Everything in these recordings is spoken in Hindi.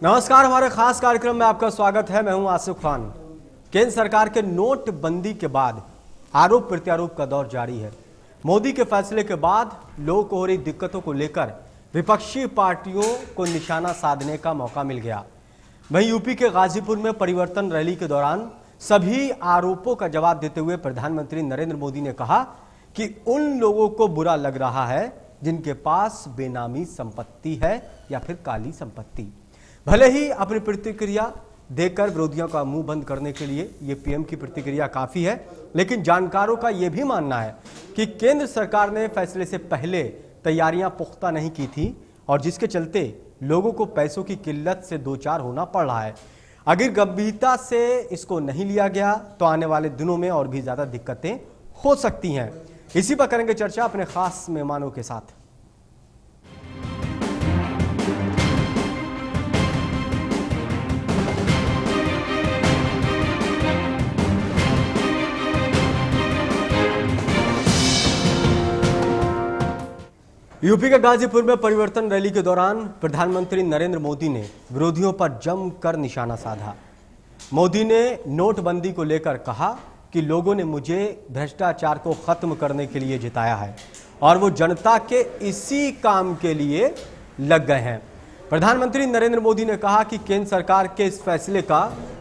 नमस्कार, हमारे खास कार्यक्रम में आपका स्वागत है। मैं हूं आसिफ खान। केंद्र सरकार के नोटबंदी के बाद आरोप प्रत्यारोप का दौर जारी है। मोदी के फैसले के बाद लोगों को हो रही दिक्कतों को लेकर विपक्षी पार्टियों को निशाना साधने का मौका मिल गया। वहीं यूपी के गाजीपुर में परिवर्तन रैली के दौरान सभी आरोपों का जवाब देते हुए प्रधानमंत्री नरेंद्र मोदी ने कहा कि उन लोगों को बुरा लग रहा है जिनके पास बेनामी संपत्ति है या फिर काली संपत्ति। भले ही अपनी प्रतिक्रिया देकर विरोधियों का मुंह बंद करने के लिए ये पीएम की प्रतिक्रिया काफी है, लेकिन जानकारों का यह भी मानना है कि केंद्र सरकार ने फैसले से पहले तैयारियां पुख्ता नहीं की थी और जिसके चलते लोगों को पैसों की किल्लत से दो चार होना पड़ रहा है। अगर गंभीरता से इसको नहीं लिया गया तो आने वाले दिनों में और भी ज्यादा दिक्कतें हो सकती हैं। इसी पर करेंगे चर्चा अपने खास मेहमानों के साथ। यूपी के गाजीपुर में परिवर्तन रैली के दौरान प्रधानमंत्री नरेंद्र मोदी ने विरोधियों पर जमकर निशाना साधा। मोदी ने नोटबंदी को लेकर कहा कि लोगों ने मुझे भ्रष्टाचार को खत्म करने के लिए जिताया है और वो जनता के इसी काम के लिए लग गए हैं। प्रधानमंत्री नरेंद्र मोदी ने कहा कि केंद्र सरकार के इस फैसले का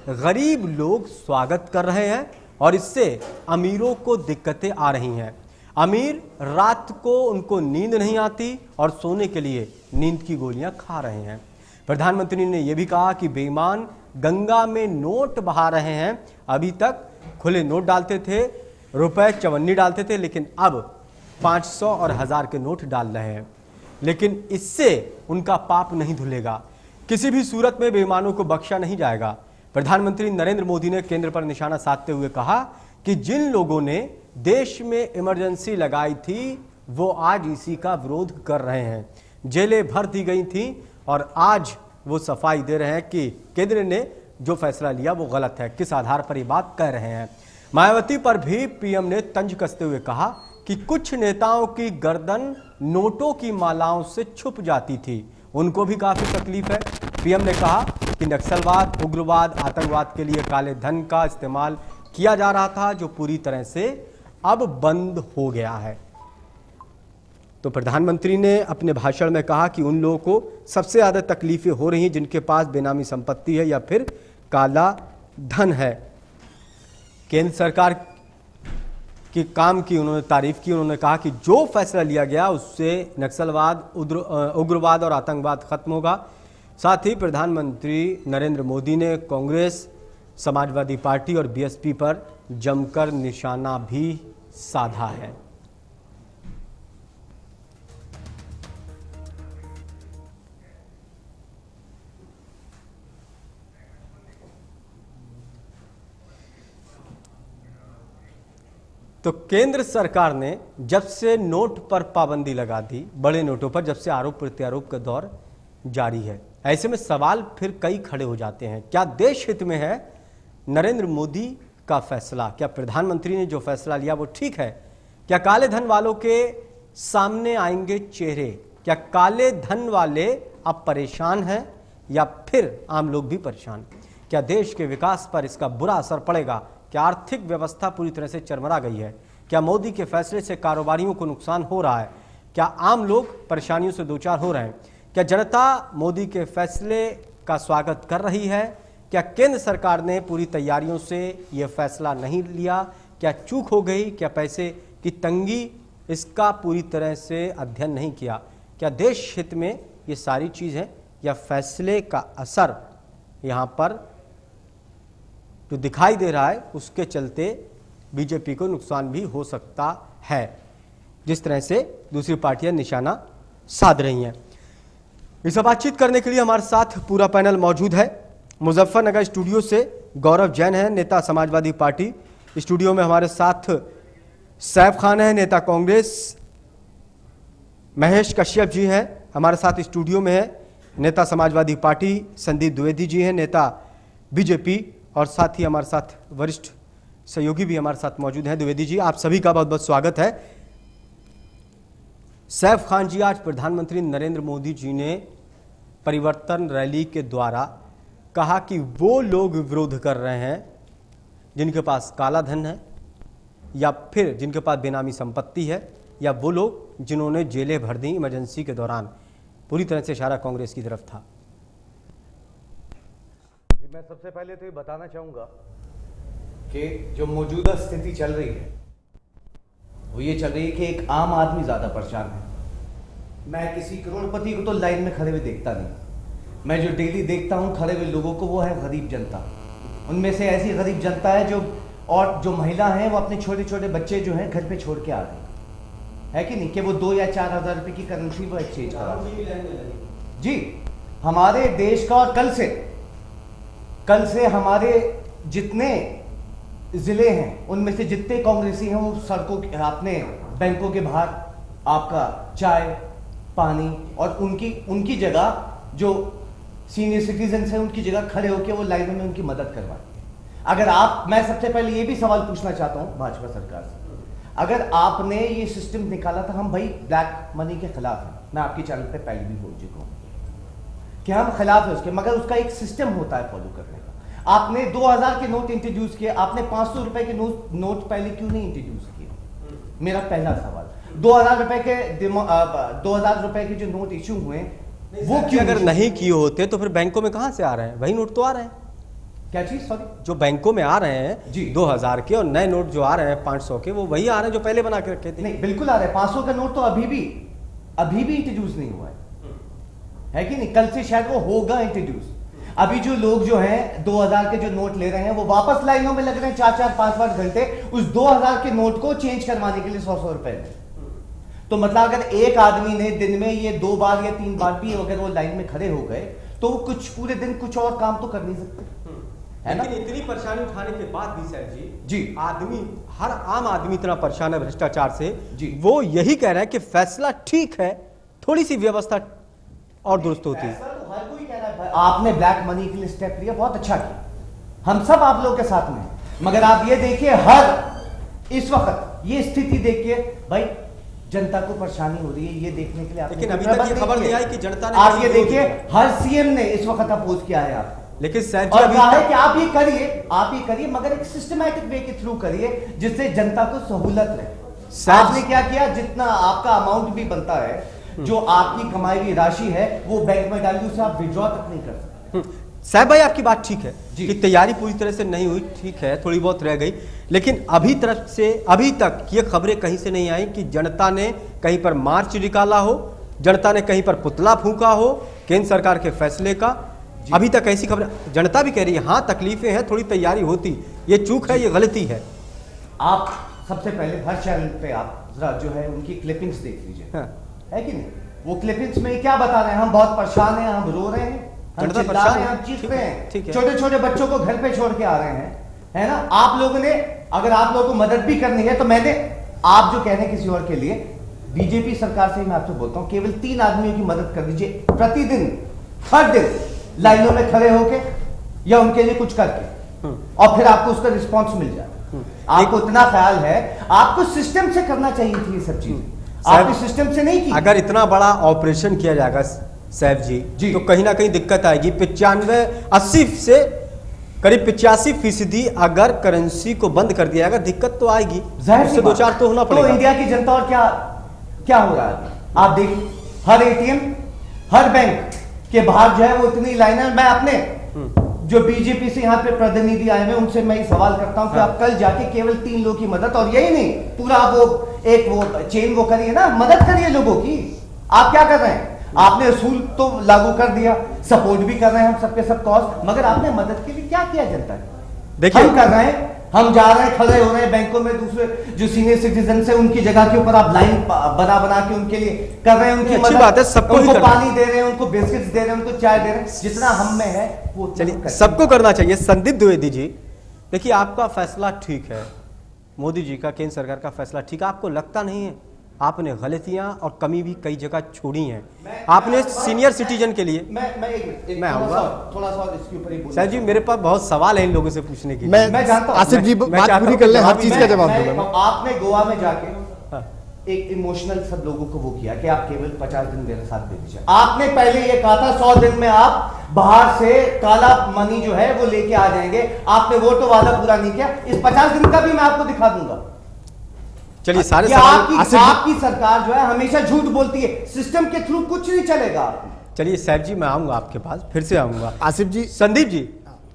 गरीब लोग स्वागत कर रहे हैं और इससे अमीरों को दिक्कतें आ रही हैं। अमीर रात को उनको नींद नहीं आती और सोने के लिए नींद की गोलियां खा रहे हैं। प्रधानमंत्री ने यह भी कहा कि बेईमान गंगा में नोट बहा रहे हैं। अभी तक खुले नोट डालते थे, रुपए चवन्नी डालते थे, लेकिन अब 500 और 1000 के नोट डाल रहे हैं। लेकिन इससे उनका पाप नहीं धुलेगा। किसी भी सूरत में बेईमानों को बख्शा नहीं जाएगा। प्रधानमंत्री नरेंद्र मोदी ने केंद्र पर निशाना साधते हुए कहा कि जिन लोगों ने देश में इमरजेंसी लगाई थी वो आज इसी का विरोध कर रहे हैं। जेलें भर दी गई थी और आज वो सफाई दे रहे हैं कि केंद्र ने जो फैसला लिया वो गलत है। किस आधार पर ये बात कह रहे हैं। मायावती पर भी पीएम ने तंज कसते हुए कहा कि कुछ नेताओं की गर्दन नोटों की मालाओं से छुप जाती थी, उनको भी काफी तकलीफ है। पीएम ने कहा कि नक्सलवाद, उग्रवाद, आतंकवाद के लिए काले धन का इस्तेमाल किया जा रहा था जो पूरी तरह से अब बंद हो गया है। तो प्रधानमंत्री ने अपने भाषण में कहा कि उन लोगों को सबसे ज्यादा तकलीफें हो रही हैं जिनके पास बेनामी संपत्ति है या फिर काला धन है। केंद्र सरकार के काम की उन्होंने तारीफ की। उन्होंने कहा कि जो फैसला लिया गया उससे नक्सलवाद, उग्रवाद और आतंकवाद खत्म होगा। साथ ही प्रधानमंत्री नरेंद्र मोदी ने कांग्रेस, समाजवादी पार्टी और बीएसपी पर जमकर निशाना भी साधा है। तो केंद्र सरकार ने जब से नोट पर पाबंदी लगा दी, बड़े नोटों पर, जब से आरोप प्रत्यारोप का दौर जारी है, ऐसे में सवाल फिर कई खड़े हो जाते हैं। क्या देश हित में है नरेंद्र मोदी का फैसला? क्या प्रधानमंत्री ने जो फैसला लिया वो ठीक है? क्या काले धन वालों के सामने आएंगे चेहरे? क्या काले धन वाले अब परेशान हैं या फिर आम लोग भी परेशान? क्या देश के विकास पर इसका बुरा असर पड़ेगा? क्या आर्थिक व्यवस्था पूरी तरह से चरमरा गई है? क्या मोदी के फैसले से कारोबारियों को नुकसान हो रहा है? क्या आम लोग परेशानियों से दो चार हो रहे हैं? क्या जनता मोदी के फैसले का स्वागत कर रही है? क्या केंद्र सरकार ने पूरी तैयारियों से यह फैसला नहीं लिया? क्या चूक हो गई? क्या पैसे की तंगी, इसका पूरी तरह से अध्ययन नहीं किया? क्या देश हित में ये सारी चीज़ है या फैसले का असर यहाँ पर जो दिखाई दे रहा है उसके चलते बीजेपी को नुकसान भी हो सकता है, जिस तरह से दूसरी पार्टियां निशाना साध रही हैं। इस बातचीत करने के लिए हमारे साथ पूरा पैनल मौजूद है। मुजफ्फरनगर स्टूडियो से गौरव जैन है, नेता समाजवादी पार्टी। स्टूडियो में हमारे साथ सैफ खान है, नेता कांग्रेस। महेश कश्यप जी हैं हमारे साथ स्टूडियो में है, नेता समाजवादी पार्टी। संदीप द्विवेदी जी हैं, नेता बीजेपी। और साथ ही हमारे साथ वरिष्ठ सहयोगी भी हमारे साथ मौजूद हैं। द्विवेदी जी, आप सभी का बहुत बहुत स्वागत है। सैफ खान जी, आज प्रधानमंत्री नरेंद्र मोदी जी ने परिवर्तन रैली के द्वारा कहा कि वो लोग विरोध कर रहे हैं जिनके पास काला धन है या फिर जिनके पास बेनामी संपत्ति है या वो लोग जिन्होंने जेलें भर दी इमरजेंसी के दौरान। पूरी तरह से इशारा कांग्रेस की तरफ था। मैं सबसे पहले तो ये बताना चाहूंगा कि जो मौजूदा स्थिति चल रही है वो ये चल रही है कि एक आम आदमी ज्यादा परेशान है। मैं किसी करोड़पति को तो लाइन में खड़े हुए देखता नहीं, मैं जो डेली देखता हूं खड़े हुए लोगों को, वो है गरीब जनता। उनमें से ऐसी गरीब जनता है जो महिला है वो अपने छोटे छोटे बच्चे जो हैं घर पे छोड़ के आ रही है कि नहीं, कि वो 2 या 4 हज़ार रुपए की करेंसी वो एक्सचेंज करा जी हमारे देश का। और कल से हमारे जितने जिले हैं उनमें से जितने कांग्रेसी हैं वो सड़कों अपने बैंकों के बाहर आपका चाय पानी और उनकी जगह जो सीनियर सिटीजन हैं उनकी जगह खड़े होकर वो लाइनों में उनकी मदद करवाएं। अगर मैं सबसे पहले ये भी सवाल पूछना चाहता हूं भाजपा सरकार से, अगर आपने ये सिस्टम निकाला था, हम भाई ब्लैक मनी के खिलाफ हैं, मैं आपके चैनल पे पहले भी बोल चुका हूं कि हम खिलाफ है उसके, मगर उसका एक सिस्टम होता है फॉलो करने का। आपने 2000 के नोट इंट्रोड्यूस किए, आपने 500 रुपए के नोट पहले क्यों नहीं इंट्रोड्यूस किए? मेरा पहला सवाल। 2000 रुपए के जो नोट इश्यू हुए वो क्यों अगर नहीं किए होते तो फिर बैंकों में कहां से आ रहे हैं? वही नोट तो आ रहे हैं। क्या चीज? सॉरी, जो बैंकों में आ रहे हैं जी 2000 के और नए नोट जो आ रहे हैं 500 के, वो वही आ रहे हैं जो पहले बना के रखे थे। नहीं, बिल्कुल आ रहे हैं। 500 का नोट तो अभी भी इंट्रोड्यूस नहीं हुआ है कि नहीं? कल से शायद वो होगा इंट्रोड्यूस। अभी जो लोग जो हैं 2000 के जो नोट ले रहे हैं वो वापस लाइनों में लग रहे हैं 4-4, 5-5 घंटे उस 2000 के नोट को चेंज करवाने के लिए 100-100 रुपए में। तो मतलब अगर एक आदमी ने दिन में ये 2 बार या 3 बार भी अगर वो लाइन में खड़े हो गए तो वो कुछ पूरे दिन कुछ और काम तो कर नहीं सकते, है ना? लेकिन इतनी परेशानी उठाने के बाद भी सर जी हर आम आदमी इतना परेशान है भ्रष्टाचार से जी, वो यही कह रहा है कि फैसला ठीक है, थोड़ी सी व्यवस्था और दुरुस्त होती है। तो हर कोई कह रहा है आपने ब्लैक मनी के लिए स्टेप लिया, बहुत अच्छा किया, हम सब आप लोग के साथ में। मगर आप ये देखिए हर इस वक्त ये स्थिति देखिए भाई, जनता को परेशानी हो रही है, ये देखने के लिए लेकिन अभी तक ये खबर नहीं आई कि जनता ने, आप ये देखिए हर सीएम ने इस वक्त अपोज किया है आपको। लेकिन सर और कहा है कि आप ये करिए मगर एक सिस्टमैटिक वे के थ्रू करिए जिससे जनता को सहूलत रहे। आपने क्या किया? जितना आपका अमाउंट भी बनता है, जो आपकी कमाई हुई राशि है वो बैंक में डालिए, उसे आप विड्रॉ तक नहीं कर सकते। साहब भाई आपकी बात ठीक है कि तैयारी पूरी तरह से नहीं हुई, ठीक है, थोड़ी बहुत रह गई, लेकिन अभी तक ये खबरें कहीं से नहीं आई कि जनता ने कहीं पर मार्च निकाला हो, जनता ने कहीं पर पुतला फूंका हो केंद्र सरकार के फैसले का। अभी तक ऐसी खबर, जनता भी कह रही है हाँ तकलीफें हैं, थोड़ी तैयारी होती, ये चूक है, ये गलती है। आप सबसे पहले हर चैनल पे आप जरा जो है उनकी क्लिपिंग्स देख लीजिए, हाँ। है कि नहीं? वो क्लिपिंग्स में क्या बता रहे हैं? हम बहुत परेशान हैं, हम रो रहे हैं, हम चिल्ला रहे हैं, हम चीख रहे हैं, छोटे छोटे बच्चों को घर पे छोड़ के आ रहे हैं, है ना? आप लोगों ने, अगर आप लोगों को मदद भी करनी है तो मैंने, आप जो कह रहे हैं किसी और के लिए, बीजेपी सरकार से मैं आपसे बोलता हूं केवल 3 आदमियों की मदद कर दीजिए प्रतिदिन, हर दिन लाइनों में खड़े होके या उनके लिए कुछ करके, और फिर आपको उसका रिस्पॉन्स मिल जाए। आपको इतना ख्याल है, आपको सिस्टम से करना चाहिए थी ये सब चीजें, आपने सिस्टम से नहीं की। अगर इतना बड़ा ऑपरेशन किया जाएगा साहब जी तो कहीं ना कहीं दिक्कत आएगी। 95-80 से करीब 85% अगर करेंसी को बंद कर दिया जाएगा दिक्कत तो आएगी, उससे 2-4 तो होना पड़ेगा। तो इंडिया की जनता और क्या हो रहा है आप देखिए, हर एटीएम हर बैंक के बाहर जो है वो इतनी लाइनें। मैं अपने जो बीजेपी से यहाँ पे प्रतिनिधि आए हैं उनसे मैं सवाल करता हूँ कि आप कल जाके केवल 3 लोगों की मदद, और यही नहीं पूरा वो चेन वो करिए ना, मदद करिए लोगों की। आप क्या कर रहे हैं? आपने असूल तो लागू कर दिया, सपोर्ट भी कर रहे हैं हम सबके सब कॉज, मगर आपने मदद के लिए क्या किया जनता की? देखिए हम कर रहे हैं, हम जा रहे हैं, खड़े हो रहे हैं बैंकों में, दूसरे जो सीनियर सिटीजन है उनकी जगह के ऊपर आप लाइन बना के उनके लिए कर रहे हैं, उनकी अच्छी बात है, सबको उनको पानी दे रहे हैं, उनको बिस्किट्स दे रहे हैं, उनको चाय दे रहे हैं, जितना हम में है वो चलिए सबको करना चाहिए। संदीप द्विवेदी जी, देखिए आपका फैसला ठीक है, मोदी जी का, केंद्र सरकार का फैसला ठीक है, आपको लगता नहीं है आपने गलतियां और कमी भी कई जगह छोड़ी हैं? आपने सीनियर सिटीजन के लिए, मैं आऊंगा थोड़ा सा इसके ऊपर ही बोलूं। सर जी मेरे पास बहुत सवाल है इन लोगों से पूछने के लिए। मैं जानता हूं, आसिफ जी बात पूरी कर ले, हर चीज का जवाब दूंगा। आपने गोवा में जाके एक इमोशनल सब लोगों को वो किया कि आप केवल 50 दिन मेरे साथ दे दीजिए। आपने पहले ये कहा था 100 दिन में आप बाहर से काला मनी जो है वो लेके आ जाएंगे। आपने वो तो वादा पूरा नहीं किया। इस 50 दिन का भी मैं आपको दिखा दूंगा। चलिए सारे आपकी सरकार जो है हमेशा झूठ बोलती है, सिस्टम के थ्रू कुछ नहीं चलेगा। चलिए सैफ जी, मैं आऊंगा आपके पास, फिर से आऊंगा। आसिफ जी, संदीप जी,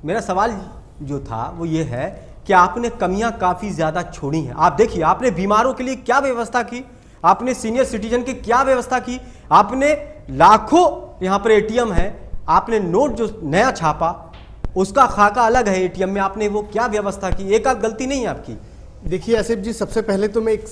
मेरा सवाल जो था वो ये है कि आपने कमियां काफी ज्यादा छोड़ी हैं। आप देखिए, आपने बीमारों के लिए क्या व्यवस्था की, आपने सीनियर सिटीजन की क्या व्यवस्था की, आपने लाखों यहां पर एटीएम है, आपने नोट जो नया छापा उसका खाका अलग है एटीएम में, आपने वो क्या व्यवस्था की? एक आध गलती नहीं है आपकी। देखिए आसिफ जी, सबसे पहले तो मैं एक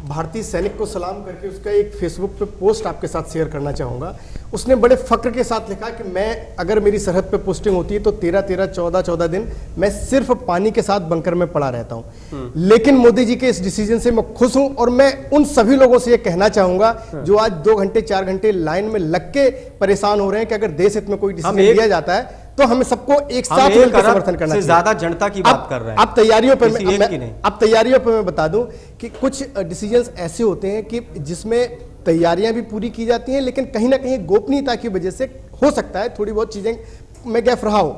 भारतीय सैनिक को सलाम करके उसका एक फेसबुक पे पोस्ट आपके साथ शेयर करना चाहूँगा। उसने बड़े फक्र के साथ लिखा कि मैं अगर मेरी सरहद पे पोस्टिंग होती है तो 13-13, 14-14 दिन मैं सिर्फ पानी के साथ बंकर में पड़ा रहता हूँ। लेकिन मोदी जी के इस डिसीजन से मैं खुश हूँ और मैं उन सभी लोगों से ये कहना चाहूँगा जो आज 2 घंटे 4 घंटे लाइन में लग के परेशान हो रहे हैं कि अगर देश हित में कोई डिसीजन लिया जाता है तो हमें सबको एक साथ मिलकर समर्थन करना चाहिए। ज्यादा जनता की बात कर रहे हैं। अब तैयारियों पर मैं बता दूं कि कुछ डिसीजंस ऐसे होते हैं कि जिसमें तैयारियां भी पूरी की जाती हैं, लेकिन कहीं ना कहीं गोपनीयता की वजह से हो सकता है थोड़ी बहुत चीजें मैं गैफ रहा हूं।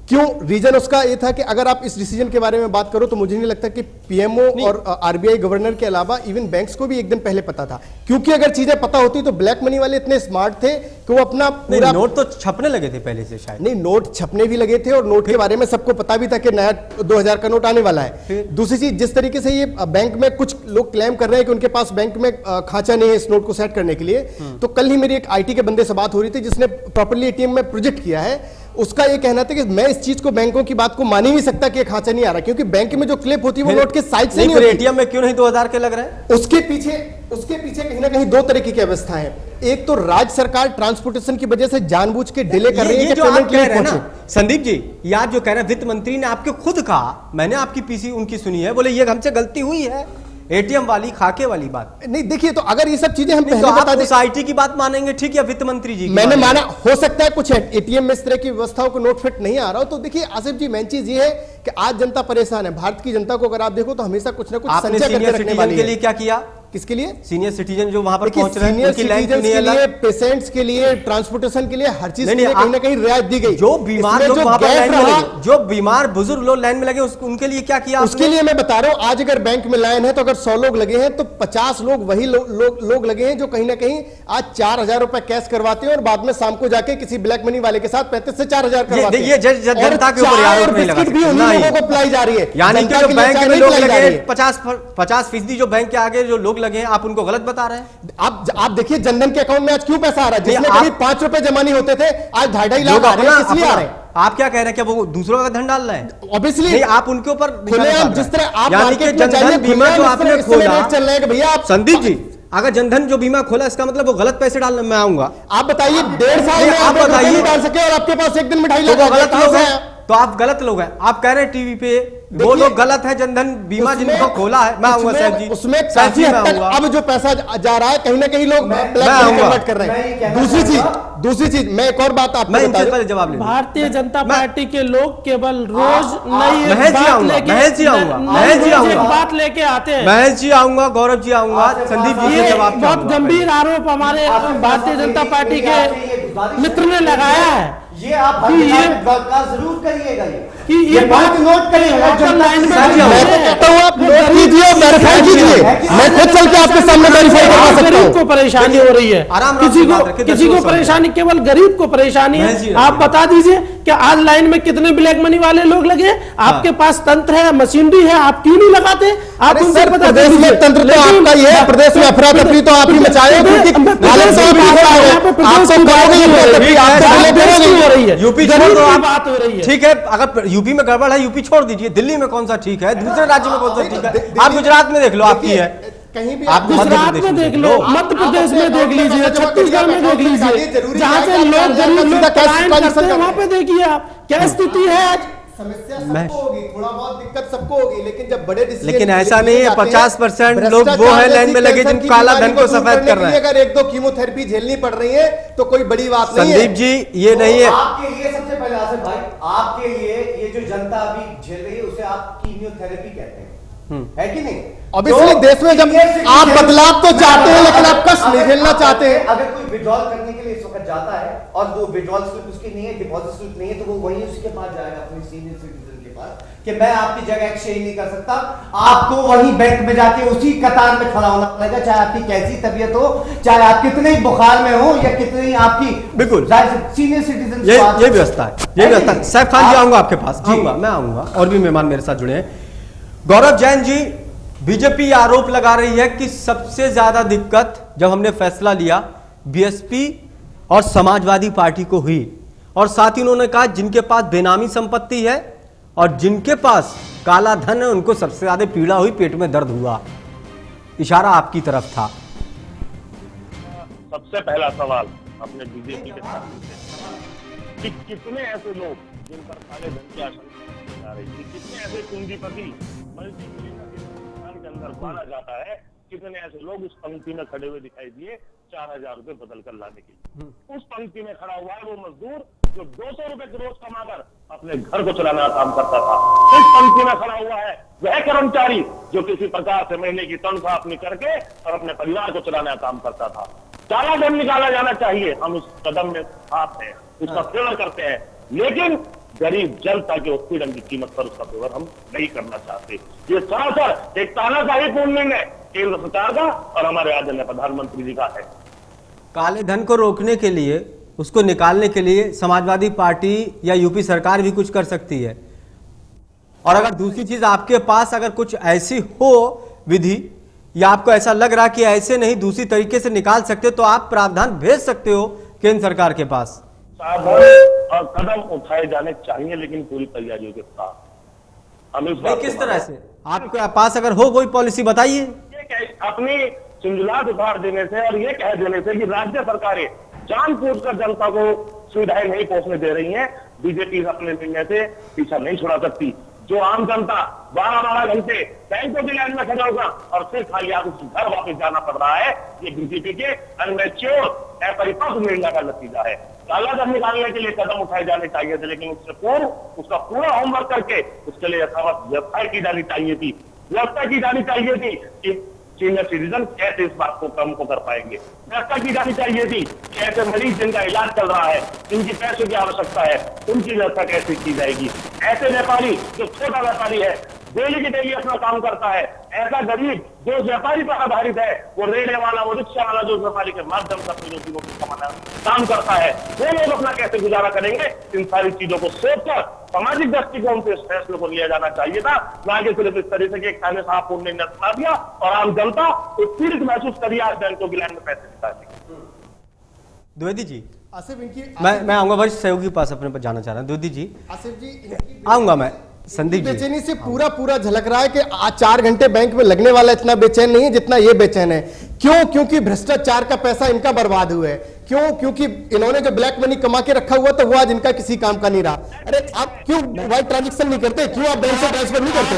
क्यों? रीजन उसका ये था कि अगर आप इस डिसीजन के बारे में बात करो तो मुझे नहीं लगता कि पीएमओ और आरबीआई गवर्नर के अलावा इवन बैंक्स को भी एक दिन पहले पता था, क्योंकि अगर चीजें पता होती तो ब्लैक मनी वाले इतने स्मार्ट थे कि वो अपना पूरा नोट तो छपने लगे थे पहले से शायद। नहीं, नोट छपने भी लगे थे और नोट के बारे में सबको पता भी था कि नया 2000 का नोट आने वाला है। दूसरी चीज, जिस तरीके से ये बैंक में कुछ लोग क्लेम कर रहे हैं कि उनके पास बैंक में खांचा नहीं है इस नोट को सेट करने के लिए, तो कल ही मेरी एक आईटी के बंदे से बात हो रही थी जिसने प्रॉपर्ली एटीएम में प्रोजेक्ट किया है। उसका ये कहना था कि मैं इस चीज को, बैंकों की बात को मान ही नहीं सकता कि खांचा नहीं आ रहा, क्योंकि बैंक में जो क्लिप होती है वो नोट के साइड से नहीं होती। एटीएम में क्यों नहीं 2000 के लग रहे हैं? उसके पीछे कहीं ना कहीं 2 तरीके की व्यवस्था है। एक तो राज्य सरकार ट्रांसपोर्टेशन की वजह से जानबूझ के डिले कर रही है कि पेमेंट लेट पहुंचे। संदीप जी, ये आप जो कह रहे हैं, वित्त मंत्री ने आपके खुद कहा, मैंने आपकी पीसी उनकी सुनी है, बोले ये हमसे गलती हुई है, एटीएम वाली खाके वाली बात नहीं। देखिए, तो अगर ये सब चीजें हम पहले बता दें, आईटी की बात मानेंगे ठीक, या वित्त मंत्री जी? मैंने माना, हो सकता है कुछ एटीएम में इस तरह की व्यवस्थाओं को नोट फिट नहीं आ रहा हो। तो देखिए आसिफ जी, मेन चीज ये है कि आज जनता परेशान है। भारत की जनता को अगर आप देखो तो हमेशा कुछ ना कुछ संचय करके रखने वाली है। के लिए क्या किया? किसके लिए? सीनियर सिटीजन जो वहां पर पहुंच रहे हैं, सीनियर सिटीजन के लिए, पेशेंट्स के लिए, ट्रांसपोर्टेशन के लिए, हर चीज के लिए कहीं ना कहीं रियायत दी गई। जो बीमार लोग वहां पर लाइन में लगे, जो बीमार बुजुर्ग लोग लाइन में लगे, उनके लिए क्या किया? उसके लिए मैं बता रहा हूं, आज अगर बैंक में लाइन है तो अगर 100 लोग लगे हैं तो 50 लोग वही लोग लगे हैं जो कहीं ना कहीं आज 4000 रुपए कैश करवाते हैं और बाद में शाम को जाके किसी ब्लैक मनी वाले के साथ 35 से 4000 करवाते हैं। ये जनता के ऊपर आरोप नहीं लगा सकते। भी उन्हीं लोगों को पिलाई जा रही है। यानी कि जो बैंक में लोग लगे 50% जो बैंक के आगे जो लोग लगे हैं, आप उनको गलत बता रहे हैं। आप देखिए जनधन के अकाउंट में आज क्यों पैसा आ रहा है? जिसमें कभी 5 रुपए जमा नहीं होते थे, आज 2.5 लाख आ रहे हैं। इसलिए आ रहे हैं। आप क्या कह रहे हैं? क्या वो दूसरों का धन डाल रहे हैं? ऑब्वियसली आप उनके ऊपर जिस तरह आप जनधन बीमा जो आपने खोला, चल रहे हैं भैया। आप संदीप जी, अगर जनधन जो बीमा खोला इसका मतलब वो गलत पैसे डालने में आऊंगा। आप बताइए, 1.5 साल में आप बताइए डाल सके और आपके पास एक दिन मिठाई लगा, गलत लोग हैं। तो आप गलत लोग हैं। आप कह रहे हैं टीवी पे वो लोग गलत है, जनधन बीमा जिनको खोला है। मैं आऊंगा साहब जी, उसमें काफी हद तक अब जो पैसा जा रहा है कहीं ना कहीं लोग कन्वर्ट कर रहे हैं। दूसरी चीज मैं एक और बात आपको बता दूं, जवाब ले। भारतीय जनता पार्टी के लोग केवल रोज नई बात लेके आते हैं। महेश जी आऊंगा, गौरव जी आऊंगा, संदीप जी के जवाब। बहुत गंभीर आरोप हमारे भारतीय जनता पार्टी के मित्र ने लगाया है। ये आप जरूर करिएगा कि ये बात नोट करिएगा। आप नोट कीजिए, वेरीफाई कीजिए। मैं खुद चल के आपके सामने वेरीफाई करवा सकता हूं। गरीब को परेशानी हो रही है, किसी को परेशानी, केवल गरीब को परेशानी है। आप बता दीजिए कि आज लाइन में कितने ब्लैक मनी वाले लोग लगे? आपके पास तंत्र है, मशीनरी है, आप क्यों नहीं लगाते? आप उनसे बता प्रदेश में तंत्र तो आपका ही है, प्रदेश में अफरा तफरी तो आप ही मचाए, यूपी बात हो रही है। ठीक है, अगर यूपी में गड़बड़ है यूपी छोड़ दीजिए, दिल्ली में कौन सा ठीक है, दूसरे राज्य में कौन सा ठीक है? आप गुजरात में देख लो, आपकी है कहीं भी, आप गुजरात में देख लो, मध्य प्रदेश में देख लीजिए, छत्तीसगढ़ में देख लीजिए, जहां से लोग गरीब लोग पलायन करते हैं वहां पे देखिए आप क्या स्थिति है आज। समस्या सबको होगी, थोड़ा बहुत दिक्कत सबको होगी, लेकिन जब बड़े डिसीजन, लेकिन ऐसा नहीं है 50% लोग वो है लाइन में लगे जिन काला धन को सफेद कर रहे हैं। अगर 1-2 कीमोथेरेपी झेलनी पड़ रही है तो कोई बड़ी बात नहीं है। संदीप जी, ये नहीं है आपके लिए। सबसे पहले आसिफ भाई, आपके लिए ये जो जनता अभी झेल रही है उसे आप कीमोथेरेपी कहते हैं, है कि नहीं? ऑब्वियसली देश में जब आप बदलाव तो चाहते हैं लेकिन आप कष्ट नहीं झेलना चाहते हैं। अगर कोई विड्रॉल करने के लिए इस वक्त जाता है और वो विड्रॉल स्लिप उसकी नहीं है, डिपॉजिट स्लिप नहीं है, तो वो वही उसके पास जाएगा अपने सीनियर सिटीजन के पास कि मैं आपकी जगह एक्सचेंज नहीं कर सकता, आपको वही बैंक में जाके उसी कतार में खड़ा होना पड़ेगा, चाहे आपकी कैसी तबियत हो, चाहे आप कितने बुखार में हो या कितनी आपकी बिल्कुल सीनियर सिटीजन। ये व्यवस्था है, ये व्यवस्था है। सैफ खान जी आऊंगा आपके पास, आऊंगा, मैं आऊंगा, और भी मेहमान मेरे साथ जुड़े हैं। गौरव जैन जी, बीजेपी आरोप लगा रही है कि सबसे ज्यादा दिक्कत जब हमने फैसला लिया बीएसपी और समाजवादी पार्टी को हुई, और साथ ही उन्होंने कहा जिनके पास बेनामी संपत्ति है और जिनके पास काला धन है उनको सबसे ज्यादा पीड़ा हुई, पेट में दर्द हुआ। इशारा आपकी तरफ था। सबसे पहला सवाल अपने बीजेपी के साथ कि कितने ऐसे लोग जिन पर काले धन की आशंका की जा रही थी, कितने ऐसे पूंजीपति मल्टीमिलियनर के अंदर माना जाता है, कितने ऐसे लोग उस पंक्ति में खड़े हुए दिखाई दिए 4000 रुपए बदल कर लाने के लिए। उस पंक्ति में खड़ा हुआ है वो मजदूर जो 200 रुपए रोज कमाकर अपने घर को चलाना काम करता था। इस पंक्ति में खड़ा हुआ है वह कर्मचारी जो किसी प्रकार से महीने की तनख्वाह अपनी करके और अपने परिवार को चलाना काम करता था। काला धन निकाला जाना चाहिए, हम उस कदम में साथ हैं, उसका फेवर करते हैं, लेकिन गरीब जनता के उत्पीड़न की कीमत पर उसका फेवर हम नहीं करना चाहते। ये सरासर एक तानाशाहीपूर्ण निर्णय केंद्र सरकार का और हमारे आदरणीय प्रधानमंत्री जी का है। काले धन को रोकने के लिए, उसको निकालने के लिए समाजवादी पार्टी या यूपी सरकार भी कुछ कर सकती है। और अगर दूसरी चीज आपके पास अगर कुछ ऐसी हो विधि, या आपको ऐसा लग रहा कि ऐसे नहीं दूसरी तरीके से निकाल सकते, तो आप प्रावधान भेज सकते हो केंद्र सरकार के पास। सावधान और कदम उठाए जाने चाहिए, लेकिन पूरी तैयारियों के साथ। हम इस बात किस तरह से आपके पास अगर हो कोई पॉलिसी बताइए। अपनी चिंजलात उतार देने से और ये कह देने से कि राज्य सरकारें जानबूझकर जनता को सुविधाएं नहीं पहुंचने दे रही हैं, बीजेपी अपने निर्णय से पीछा नहीं छुड़ा सकती। जो आम जनता 12-12 घंटे बैंकों की लाइन में खड़ा होगा और फिर खाली आप उस घर वापस जाना पड़ रहा है, ये बीजेपी के अनमैच्योर अपरिपक्व निर्णय का नतीजा है। काला धन निकालने के लिए कदम उठाए जाने चाहिए थे, लेकिन उससे पूर्व उसका पूरा होमवर्क करके उसके लिए यथावत व्यवस्था की जानी चाहिए थी। व्यवस्था की जानी चाहिए थी कि सीनियर सिटीजन कैसे इस बात को कम को कर पाएंगे। व्यवस्था की जानी चाहिए थी कैसे मरीज जिनका इलाज चल रहा है, जिनकी पैसों की आवश्यकता है, उनकी व्यवस्था कैसे की जाएगी। ऐसे व्यापारी जो छोटा व्यापारी है, डेली की डेली अपना काम करता है, ऐसा गरीब जो व्यापारी पर आधारित है, वो रेड़े वाला, वो रिक्शा वाला जो व्यापारी के माध्यम से अपनी रोजी रोटी कमाना काम करता है, वो लोग अपना कैसे गुजारा करेंगे। इन सारी चीजों को सोचकर सामाजिक दृष्टिकोण से इस फैसले को लिया जाना चाहिए था, ना कि सिर्फ इस तरीके से एक तानाशाहपूर्ण निर्णय सुना दिया और आम जनता उत्पीड़ित महसूस करिए आज बैंकों की लाइन में पैसे निकालने। द्विवेदी जी, आसिफ इनकी मैं आऊंगा वरिष्ठ सहयोगी के पास, अपने पर जाना चाह रहा हूं। द्विवेदी जी, आसिफ जी आऊंगा मैं। संदीप जी, बेचैनी से पूरा झलक रहा है कि आज 4 घंटे बैंक में लगने वाला इतना बेचैन नहीं है जितना ये बेचैन है। क्यों? क्योंकि भ्रष्टाचार का पैसा इनका बर्बाद हुआ है। क्यों? क्योंकि इन्होंने जो ब्लैक मनी कमा के रखा हुआ तो वो आज इनका किसी काम का नहीं रहा। अरे आप क्यों वाइट ट्रांजेक्शन नहीं करते? क्यों आप बैंक से ट्रांसफर नहीं करते?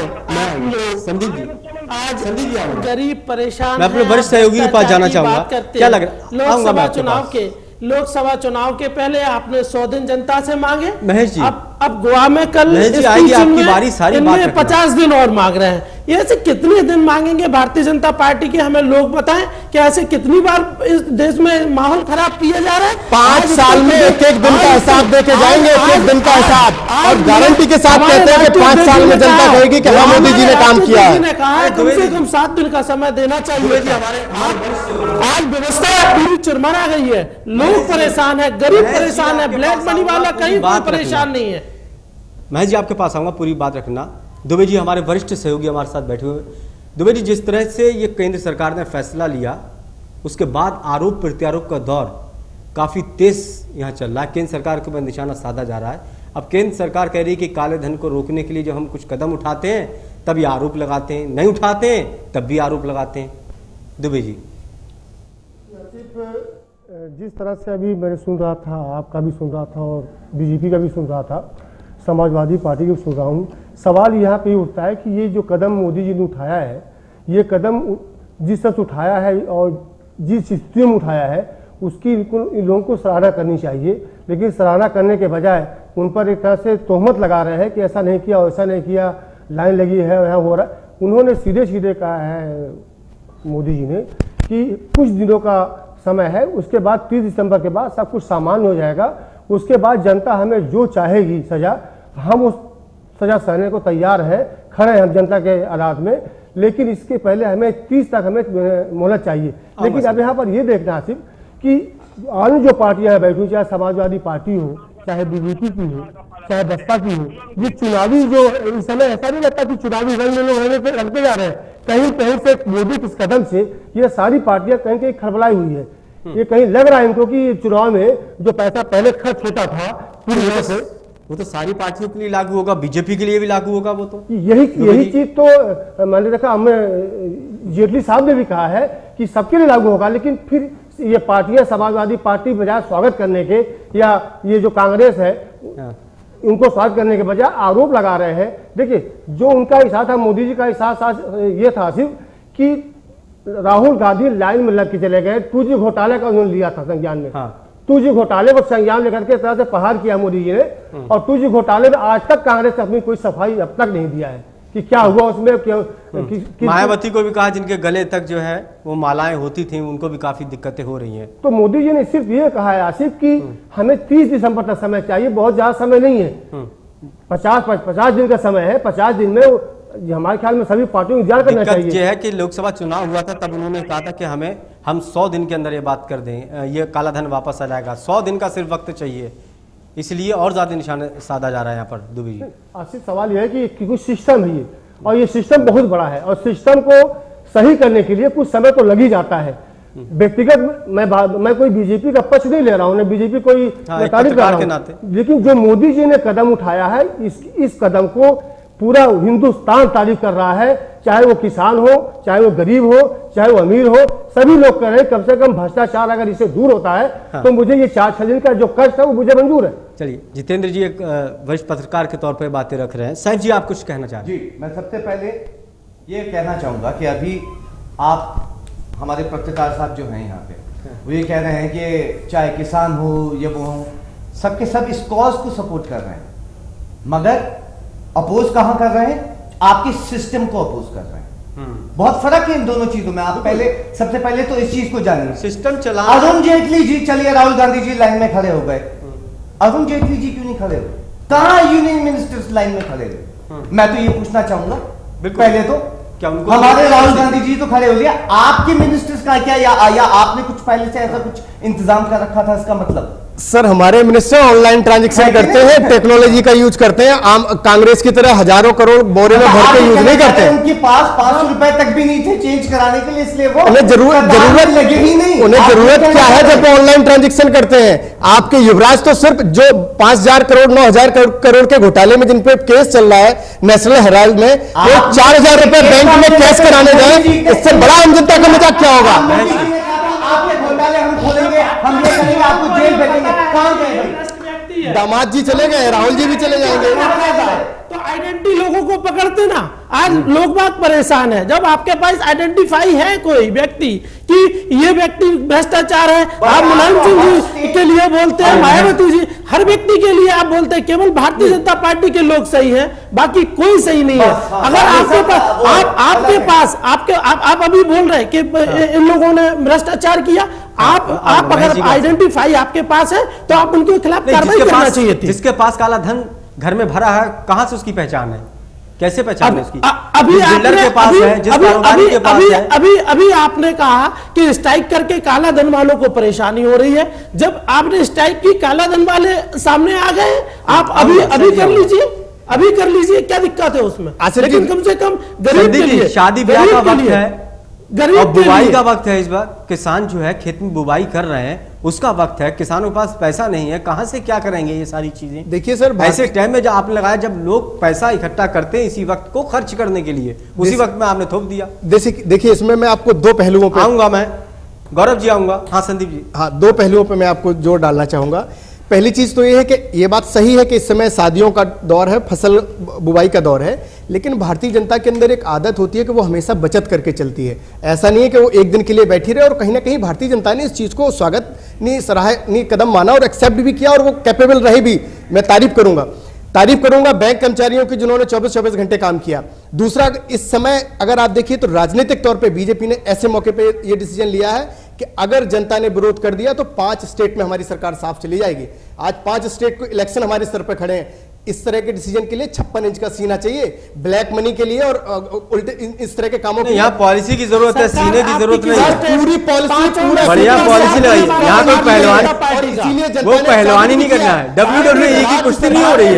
संदीप जी, आज संदीप जी, गरीब परेशान, मैं अपने वरिष्ठ सहयोगी के पास जाना चाहूंगा। क्या लग रहा है? लोकसभा चुनाव के पहले आपने 100 दिन जनता से मांगे। महेश जी, अब गोवा में कल आएगी आपकी बारी, सारी बात रखना। 50 दिन और मांग रहे हैं। ये ऐसे कितने दिन मांगेंगे भारतीय जनता पार्टी के? हमें लोग बताएं कि ऐसे कितनी बार इस देश में माहौल खराब किया जा रहा है। 5 साल में एक दिन का हिसाब देके जाएंगे, एक दिन का हिसाब, और गारंटी के साथ कहते हैं कि 5 साल में जनता कहेगी कि हाँ मोदी जी ने काम किया है। कहा है कम से कम 7 दिन का समय देना चाहिए। आज व्यवस्था पूरी चुरमरा गई है, लोग परेशान है, गरीब परेशान है, ब्लैक मनी वाला कहीं परेशान नहीं है। महेश जी आपके पास आऊंगा, पूरी बात रखना। दुबे जी हमारे वरिष्ठ सहयोगी हमारे साथ बैठे हुए। दुबे जी, जिस तरह से ये केंद्र सरकार ने फैसला लिया, उसके बाद आरोप प्रत्यारोप का दौर काफी तेज यहाँ चल रहा है। केंद्र सरकार के ऊपर निशाना साधा जा रहा है। अब केंद्र सरकार कह रही है कि काले धन को रोकने के लिए जब हम कुछ कदम उठाते हैं तब ये आरोप लगाते हैं, नहीं उठाते हैं तब भी आरोप लगाते हैं। दुबे जी, जिस तरह से अभी मैंने सुन रहा था, आपका भी सुन रहा था और बीजेपी का भी सुन रहा था, समाजवादी पार्टी को सुन रहा हूँ, सवाल यहाँ पे उठता है कि ये जो कदम मोदी जी ने उठाया है, ये कदम जिस तरह से उठाया है और जिस स्थिति में उठाया है उसकी इन लोगों को सराहना करनी चाहिए। लेकिन सराहना करने के बजाय उन पर एक तरह से तोहमत लगा रहे हैं कि ऐसा नहीं किया, वैसा नहीं किया, लाइन लगी है, यहाँ हो रहा है। उन्होंने सीधे सीधे कहा है मोदी जी ने कि कुछ दिनों का समय है, उसके बाद 30 दिसंबर के बाद सब कुछ सामान्य हो जाएगा, उसके बाद जनता हमें जो चाहेगी सजा, हम उस सजा सहने को तैयार हैं, खड़े हैं हम जनता के अदालत में, लेकिन इसके पहले हमें 30 तक हमें मोहलत चाहिए। लेकिन अब यहाँ पर ये देखना आसिफ कि अन्य जो पार्टियां बैठी, चाहे समाजवादी पार्टी हो, चाहे बीजेपी की हो, चाहे बसपा की हो, ये चुनावी जो इस समय ऐसा नहीं लगता कि चुनावी रंग में लोग रंगते जा रहे हैं, कहीं कहीं से मोदी किस कदम से ये सारी पार्टियां कहीं कहीं खरबलाई हुई है। ये कहीं लग रहा है इनको कि चुनाव में जो पैसा पहले खर्च होता था पूरी तरह से, वो तो सारी पार्टियों के लिए लागू होगा, बीजेपी के लिए भी लागू होगा। वो तो यही चीज तो मैंने देखा, हमें जेटली साहब ने भी कहा है कि सबके लिए लागू होगा, लेकिन फिर ये पार्टियां समाजवादी पार्टी बजाय स्वागत करने के, या ये जो कांग्रेस है उनको स्वागत करने के बजाय आरोप लगा रहे हैं। देखिए जो उनका इशारा था, मोदी जी का इशारा ये था सिर्फ कि राहुल गांधी लाइन में लग के चले गए, 2G घोटाले का उन्होंने लिया था संज्ञान में। 2G घोटाले को संज्ञान लेकर के तरह से प्रहार किया मोदी जी ने, और 2G घोटाले में आज तक कांग्रेस ने अपनी कोई सफाई अब तक नहीं दिया है कि क्या हुआ उसमें। मायावती को भी कहा जिनके गले तक जो है वो मालाएं होती थी, उनको भी काफी दिक्कतें हो रही हैं। तो मोदी जी ने सिर्फ ये कहा है आसिफ कि हमें 30 दिसंबर तक समय चाहिए, बहुत ज्यादा समय नहीं है, 50 दिन का समय है। 50 दिन में हमारे ख्याल में सभी पार्टियों को इंतजार करना चाहिए। ये है कि लोकसभा चुनाव हुआ था तब उन्होंने कहा था कि हम 100 दिन के अंदर ये बात कर दें, ये काला धन वापस आ जाएगा। 100 दिन का सिर्फ वक्त चाहिए, इसलिए और ज्यादा निशाना साधा जा रहा है यहाँ पर। दुबे जी, आसिफ सवाल यह है कि कुछ सिस्टम है ये, और ये सिस्टम बहुत बड़ा है, और सिस्टम को सही करने के लिए कुछ समय तो लग ही जाता है। व्यक्तिगत मैं कोई बीजेपी का पक्ष नहीं ले रहा हूँ, बीजेपी कोई तारीफ कर रहा हूं, लेकिन जो मोदी जी ने कदम उठाया है, इस कदम को पूरा हिंदुस्तान तारीफ कर रहा है। चाहे वो किसान हो, चाहे वो गरीब हो, चाहे वो अमीर हो, सभी लोग कह रहे हैं कम से कम भ्रष्टाचार अगर इससे दूर होता है तो मुझे ये 4-6 दिन का जो कष्ट है वो मुझे मंजूर है। चलिए, जितेंद्र जी एक वरिष्ठ पत्रकार के तौर पर बातें रख रहे हैं। सैफ जी, आप कुछ कहना चाह रहे हैं? जी, मैं सबसे पहले ये कहना चाहूंगा कि अभी आप हमारे पत्रकार साहब जो हैं यहाँ पे, वो ये कह रहे हैं कि चाहे किसान हो या वो हो, सबके सब इस कॉज को सपोर्ट कर रहे हैं, मगर अपोज कहां कर रहे हैं? आपके सिस्टम को अपोज कर रहे हैं। बहुत फर्क है इन दोनों चीजों में। आप सबसे पहले तो इस चीज को जानिए। सिस्टम चला अरुण जेटली जी, चलिए राहुल गांधी जी लाइन में खड़े हो गए, अरुण जेटली जी क्यों नहीं खड़े हुए? कहां यूनियन मिनिस्टर्स लाइन में खड़े हुए? मैं तो ये पूछना चाहूंगा पहले तो, क्या उनको हमारे राहुल गांधी जी तो खड़े हो गया, आपके मिनिस्टर्स का क्या, या आपने कुछ पहले से ऐसा कुछ इंतजाम कर रखा था? इसका मतलब सर, हमारे मिनिस्टर ऑनलाइन ट्रांजैक्शन करते हैं, टेक्नोलॉजी का यूज करते हैं, आम कांग्रेस की तरह हजारों करोड़ बोरे में भर के यूज नहीं करते। उनके पास 500 रुपए तक भी नहीं थे चेंज कराने के लिए, इसलिए वो उन्हें जरूरत लगे ही नहीं। उन्हें जरूरत क्या है जब वो ऑनलाइन ट्रांजैक्शन करते हैं? आपके युवराज तो सिर्फ जो 5,000 करोड़ 9,000 करोड़ के घोटाले में जिन पे केस चल रहा है नेशनल हेराल्ड में, वो 4,000 रुपए बैंक में कैश कराने गए, इससे बड़ा आम जनता का मजाक क्या होगा? आपके घोटाले हम खोलेंगे, हम ये करेंगे, आपको जेल भेजेंगे। कहां गए? दामाद जी चले गए, राहुल जी भी चले जाएंगे। तो आइडेंटिटी लोगों को पकड़ते ना, आज लोग बात परेशान है। जब आपके पास आइडेंटिफाई है कोई व्यक्ति कि ये व्यक्ति भ्रष्टाचार है, आप मुलायम सिंह जी के लिए बोलते हैं, मायावती जी, हर व्यक्ति के लिए आप बोलते हैं, केवल भारतीय जनता पार्टी के लोग सही हैं, बाकी कोई सही नहीं है। अगर आपके पास आप अभी बोल रहे हैं कि इन लोगों ने भ्रष्टाचार किया, आप अगर आइडेंटिफाई आपके पास है तो आप उनके खिलाफ कार्रवाई करना चाहिए थी। जिसके पास काला धन घर में भरा है, कहां से उसकी पहचान है? कैसे पहचान है उसकी? अभी आपने कहा कि स्ट्राइक करके काला धन वालों को परेशानी हो रही है। जब आपने स्ट्राइक की, काला धन वाले सामने आ गए, आप अभी कर लीजिए, अभी कर लीजिए, क्या दिक्कत है उसमें? लेकिन कम से कम गरीब के लिए, शादी ब्याह का वक्त है, और बुवाई का वक्त है। इस बार किसान जो है खेत में बुवाई कर रहे हैं, उसका वक्त है, किसानों के पास पैसा नहीं है, कहां से क्या करेंगे ये सारी चीजें? देखिए सर, ऐसे टाइम में जब आपने लगाया जब लोग पैसा इकट्ठा करते हैं इसी वक्त को खर्च करने के लिए, उसी वक्त में आपने थोप दिया। देखिए, इसमें मैं आपको 2 पहलुओं पे आऊंगा, मैं गौरव जी आऊंगा। हाँ संदीप जी। हाँ, 2 पहलुओं पे मैं आपको जोर डालना चाहूंगा। पहली चीज तो ये है कि ये बात सही है कि इस समय शादियों का दौर है, फसल बुवाई का दौर है, लेकिन भारतीय जनता के अंदर एक आदत होती है कि वो हमेशा बचत करके चलती है। ऐसा नहीं है कि वो एक दिन के लिए बैठी रहे, और कहीं ना कहीं भारतीय जनता ने इस चीज को स्वागतनीय सराहनीय कदम माना और एक्सेप्ट भी किया, और वो कैपेबल रहे भी। मैं तारीफ करूंगा बैंक कर्मचारियों की जिन्होंने 24-24 घंटे काम किया। दूसरा, इस समय अगर आप देखिए तो राजनीतिक तौर पे बीजेपी ने ऐसे मौके पे ये डिसीजन लिया है कि अगर जनता ने विरोध कर दिया तो 5 स्टेट में हमारी सरकार साफ चली जाएगी। आज 5 स्टेट को इलेक्शन हमारे सर पे खड़े हैं। इस तरह के डिसीजन के लिए 56 इंच का सीना चाहिए, ब्लैक मनी के लिए और उल्टे इस तरह के कामों के लिए। यहाँ पॉलिसी की जरूरत है, सीने की जरूरत नहीं है। पूरी पॉलिसी, बढ़िया पॉलिसी लगाई। यहाँ कोई पहलवान, वो पहलवानी नहीं करना है, WWE की कुश्ती नहीं हो रही है।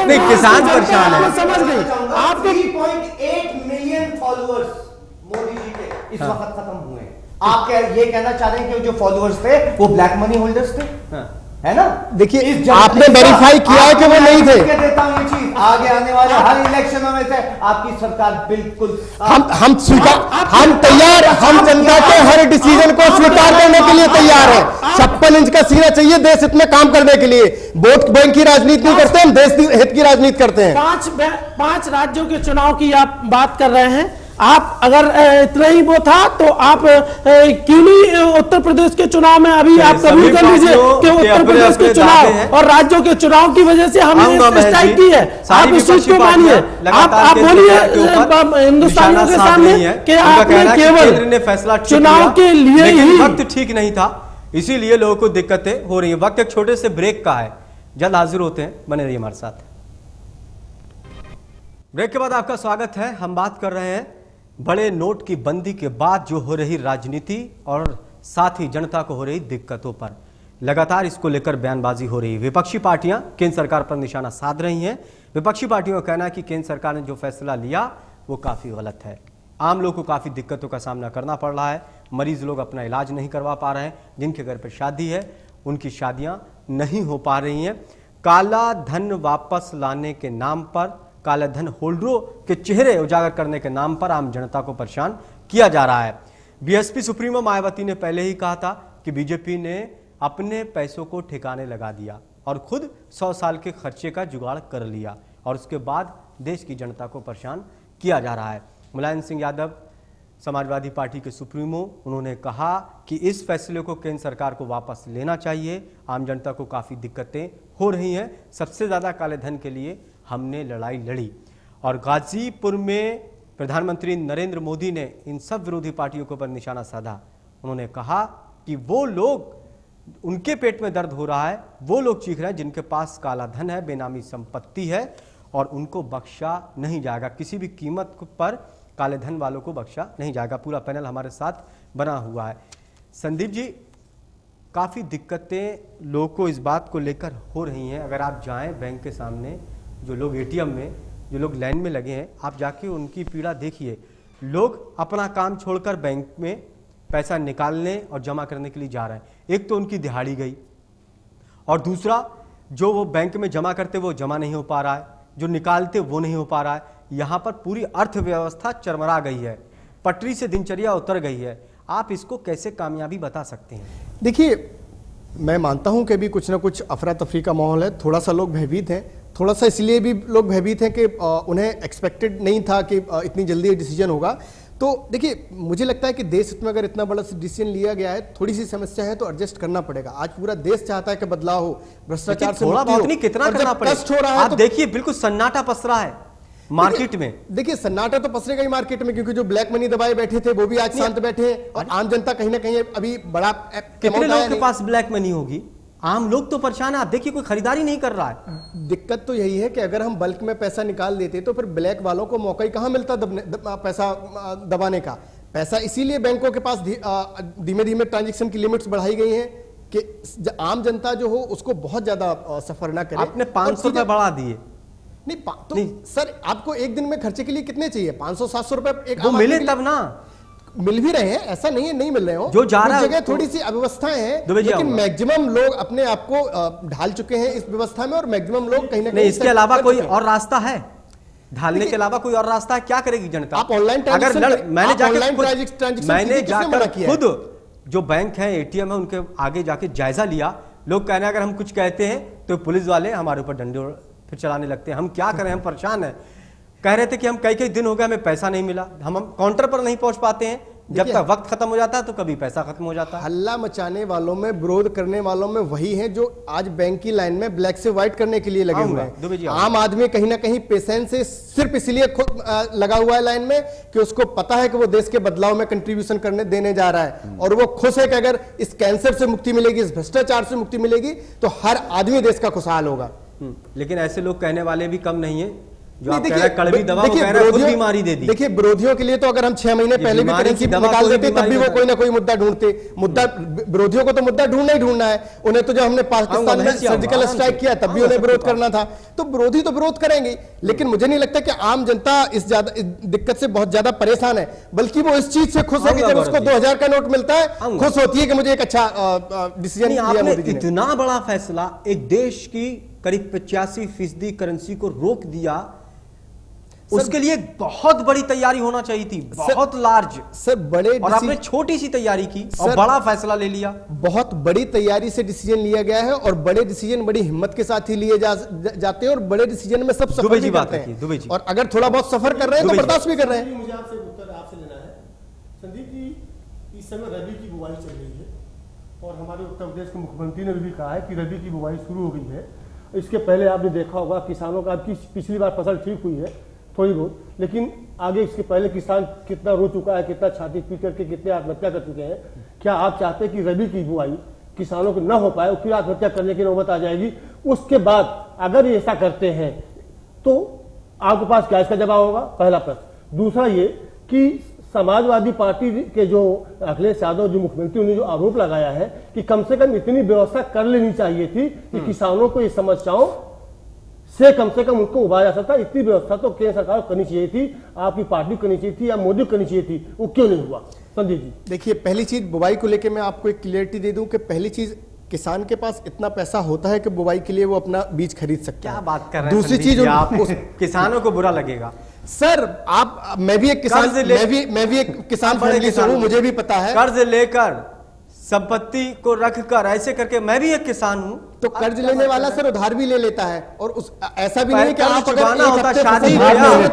नहीं, किसान परेशान है। समझ गए आप। 3.8 मिलियन फॉलोअर्स मोदी जी के इस वक्त खत्म हुए। आप क्या ये कहना चाह रहे हैं कि जो फॉलोअर्स थे वो ब्लैक मनी होल्डर्स थे? है ना? देखिए, आपने वेरीफाई किया है कि वो नहीं थे। देता हूं ये चीज, आगे आने वाले हर इलेक्शनों में से आपकी सरकार बिल्कुल हम स्वीकार, हम तैयार, हम जनता के हर डिसीजन को स्वीकार करने के लिए तैयार है। 56 इंच का सीना चाहिए देश हित में काम करने के लिए। वोट बैंक की राजनीति नहीं करते, हम देश हित की राजनीति करते हैं। 5 राज्यों के चुनाव की आप बात कर रहे हैं। आप अगर इतना ही वो था तो आप क्यों नहीं उत्तर प्रदेश के चुनाव में अभी आप कबूल कर लीजिए कि उत्तर प्रदेश के चुनाव और राज्यों के चुनाव की वजह से हमने स्ट्राइक की है। आप इस चीज को मानिए। आप बोलिए हिंदुस्तानियों के सामने कि आपने केवल चुनाव के लिए ही वक्त ठीक नहीं था, इसीलिए लोगों को दिक्कतें हो रही है। वक्त एक छोटे से ब्रेक का है, जल्द हाजिर होते हैं, बने रहिए हमारे साथ। ब्रेक के बाद आपका स्वागत है। हम बात कर रहे हैं बड़े नोट की बंदी के बाद जो हो रही राजनीति और साथ ही जनता को हो रही दिक्कतों पर लगातार इसको लेकर बयानबाजी हो रही है। विपक्षी पार्टियां केंद्र सरकार पर निशाना साध रही हैं। विपक्षी पार्टियों का कहना है कि केंद्र सरकार ने जो फैसला लिया वो काफी गलत है। आम लोगों को काफी दिक्कतों का सामना करना पड़ रहा है। मरीज लोग अपना इलाज नहीं करवा पा रहे हैं, जिनके घर पर शादी है उनकी शादियां नहीं हो पा रही हैं। काला धन वापस लाने के नाम पर, काला धन होल्डरों के चेहरे उजागर करने के नाम पर आम जनता को परेशान किया जा रहा है। बीएसपी सुप्रीमो मायावती ने पहले ही कहा था कि बीजेपी ने अपने पैसों को ठिकाने लगा दिया और खुद 100 साल के खर्चे का जुगाड़ कर लिया और उसके बाद देश की जनता को परेशान किया जा रहा है। मुलायम सिंह यादव समाजवादी पार्टी के सुप्रीमो, उन्होंने कहा कि इस फैसले को केंद्र सरकार को वापस लेना चाहिए। आम जनता को काफ़ी दिक्कतें हो रही हैं। सबसे ज़्यादा काले धन के लिए हमने लड़ाई लड़ी। और गाजीपुर में प्रधानमंत्री नरेंद्र मोदी ने इन सब विरोधी पार्टियों के ऊपर निशाना साधा। उन्होंने कहा कि वो लोग, उनके पेट में दर्द हो रहा है, वो लोग चीख रहे हैं जिनके पास काला धन है, बेनामी संपत्ति है और उनको बख्शा नहीं जाएगा। किसी भी कीमत पर काले धन वालों को बख्शा नहीं जाएगा। पूरा पैनल हमारे साथ बना हुआ है। संदीप जी, काफ़ी दिक्कतें लोगों को इस बात को लेकर हो रही हैं। अगर आप जाएं बैंक के सामने, जो लोग एटीएम में, जो लोग लाइन में लगे हैं, आप जाके उनकी पीड़ा देखिए। लोग अपना काम छोड़कर बैंक में पैसा निकालने और जमा करने के लिए जा रहे हैं। एक तो उनकी दिहाड़ी गई और दूसरा जो वो बैंक में जमा करते वो जमा नहीं हो पा रहा है, जो निकालते वो नहीं हो पा रहा है। यहाँ पर पूरी अर्थव्यवस्था चरमरा गई है, पटरी से दिनचर्या उतर गई है। आप इसको कैसे कामयाबी बता सकते हैं? देखिए, मैं मानता हूं कि अभी कुछ ना कुछ अफरा तफरी का माहौल है। थोड़ा सा लोग भयभीत हैं, थोड़ा सा इसलिए भी लोग भयभीत हैं कि उन्हें एक्सपेक्टेड नहीं था कि इतनी जल्दी डिसीजन होगा। तो देखिए, मुझे लगता है कि देश में अगर इतना बड़ा डिसीजन लिया गया है, थोड़ी सी समस्या है तो एडजस्ट करना पड़ेगा। आज पूरा देश चाहता है कि बदलाव हो, भ्रष्टाचार से थोड़ा बहुत नहीं, कितना करना पड़ेगा। आप देखिए, बिल्कुल सन्नाटा पसरा है मार्केट में। देखिए, सन्नाटा तो पसरेगा ही मार्केट में, क्योंकि जो ब्लैक मनी दबाए बैठे थे वो भी आज शांत बैठे हैं और आम जनता कहीं ना कहीं अभी बड़ा, कितने लोगों के पास ब्लैक मनी होगी? आम लोग तो परेशान है। आप देखिए, कोई खरीदारी नहीं कर रहा है। दिक्कत तो यही है कि अगर हम बल्क में पैसा निकाल देते तो फिर ब्लैक वालों को मौका ही कहां मिलता पैसा दबाने का। पैसा इसीलिए बैंकों के पास धीमे धीमे ट्रांजैक्शन की लिमिट्स बढ़ाई गई हैं कि आम जनता जो हो उसको बहुत ज्यादा सफर ना करे। आपने 500 रुपए बढ़ा दिए। नहीं सर, आपको एक दिन में खर्चे के लिए कितने चाहिए? 500-700 रुपए एक वो मिले तब ना। मिल भी रहे हैं, ऐसा नहीं है नहीं मिल रहे हो। जो जा रहा है जगह थोड़ी सी अव्यवस्थाएं हैं, लेकिन मैक्सिमम लोग अपने आप को ढाल चुके हैं इस व्यवस्था में और मैक्सिमम लोग कहीं ना कहीं इसके अलावा कोई और रास्ता है? ढालने के अलावा कोई और रास्ता है? क्या करेगी जनता? आप ऑनलाइन मैंने जाकर खुद जो बैंक है, एटीएम है, उनके आगे जाके जायजा लिया। लोग कहने अगर हम कुछ कहते हैं तो पुलिस वाले हमारे ऊपर डंडे फिर चलाने लगते हैं। हम क्या करें, हम परेशान हैं। कह रहे थे कि हम कई दिन हो गए हमें पैसा नहीं मिला, हम काउंटर पर नहीं पहुंच पाते हैं जब तक वक्त खत्म हो जाता है तो कभी पैसा खत्म हो जाता है। हल्ला मचाने वालों में, विरोध करने वालों में वही हैं जो आज बैंक की लाइन में ब्लैक से व्हाइट करने के लिए लगे हुए हैं। आम आदमी कहीं ना कहीं पेशेंस से सिर्फ इसलिए खुद लगा हुआ है लाइन में कि उसको पता है कि वो देश के बदलाव में कंट्रीब्यूशन करने देने जा रहा है, और वो खुश है कि अगर इस कैंसर से मुक्ति मिलेगी, इस भ्रष्टाचार से मुक्ति मिलेगी तो हर आदमी देश का खुशहाल होगा। लेकिन ऐसे लोग कहने वाले भी कम नहीं है जो आप कह रहे हैं कड़वी दवा, वो कह रहे हैं खुद बीमारी दे दी। देखिए, विरोधियों के लिए तो अगर हम 6 महीने पहले भी करेंसी निकाल देते तब भी वो कोई ना कोई मुद्दा ढूंढते। विरोधियों को तो मुद्दा ढूंढना ही ढूंढना है। उन्हें तो जब हमने पाकिस्तान में सर्जिकल स्ट्राइक किया तब भी उन्हें विरोध करना था, तो विरोधी तो विरोध करेंगे। लेकिन मुझे नहीं लगता कि आम जनता इस दिक्कत से बहुत ज्यादा परेशान है, बल्कि वो इस चीज से खुश है कि जब उसको 2000 का नोट मिलता है खुश होती है कि मुझे एक अच्छा डिसीजन लिया मोदी जी ने। इतना बड़ा फैसला, एक देश की करीब 85% करेंसी को रोक दिया, उसके लिए बहुत बड़ी तैयारी होना चाहिए थी, बहुत लार्ज सर, बड़े, और आपने छोटी सी तैयारी की और बड़ा फैसला ले लिया। बहुत बड़ी तैयारी से डिसीजन लिया गया है, और बड़े डिसीजन बड़ी हिम्मत के साथ ही लिए जाते हैं, और बड़े डिसीजन में सब सफर भी करते हैं, और अगर थोड़ा बहुत सफर कर रहे हैं तो बर्दाश्त भी कर रहे हैं। मुझे आपसे उत्तर आपसे लेना है संदीप जी, इस समय रबी की बुआई चल रही है, और हमारे उत्तर प्रदेश के मुख्यमंत्री ने भी कहा है कि रबी की बुआई शुरू हो गई है। इसके पहले आपने देखा होगा किसानों का, आपकी पिछली बार फसल ठीक हुई है थोड़ी बहुत, लेकिन आगे इसके पहले किसान कितना रो चुका है, कितना छाती पीट करके कितने आत्महत्या कर चुके हैं। क्या आप चाहते हैं कि रबी की बुआई किसानों को न हो पाए, फिर आत्महत्या करने की नौबत आ जाएगी? उसके बाद अगर ये ऐसा करते हैं तो आपके पास क्या इसका जवाब होगा? पहला प्रश्न। दूसरा ये कि समाजवादी पार्टी के जो अखिलेश यादव जो मुख्यमंत्री, उन्होंने जो आरोप लगाया है कि कम से कम इतनी व्यवस्था कर लेनी चाहिए थी कि किसानों को ये समस्याओं से कम उनको उबारा जा सकता, इतनी व्यवस्था तो केंद्र सरकार को करनी चाहिए थी, आपकी पार्टी को करनी चाहिए थी, या मोदी को करनी चाहिए थी, वो क्यों नहीं हुआ? संदीप जी, देखिए, पहली चीज बुवाई को लेकर मैं आपको एक क्लियरिटी दे दूं कि पहली चीज किसान के पास इतना पैसा होता है कि बुवाई के लिए वो अपना बीज खरीद सकता है। क्या बात कर रहे हैं? दूसरी चीज, किसानों को बुरा लगेगा सर। मैं भी एक किसान, मैं भी एक किसान फैमिली से हूं, मुझे भी पता है। कर्ज लेकर, संपत्ति को रखकर, ऐसे करके मैं भी एक किसान हूं। तो कर्ज लेने वाला सर उधार भी ले लेता है, और उस ऐसा भी नहीं कि आप अगर होता शादी तो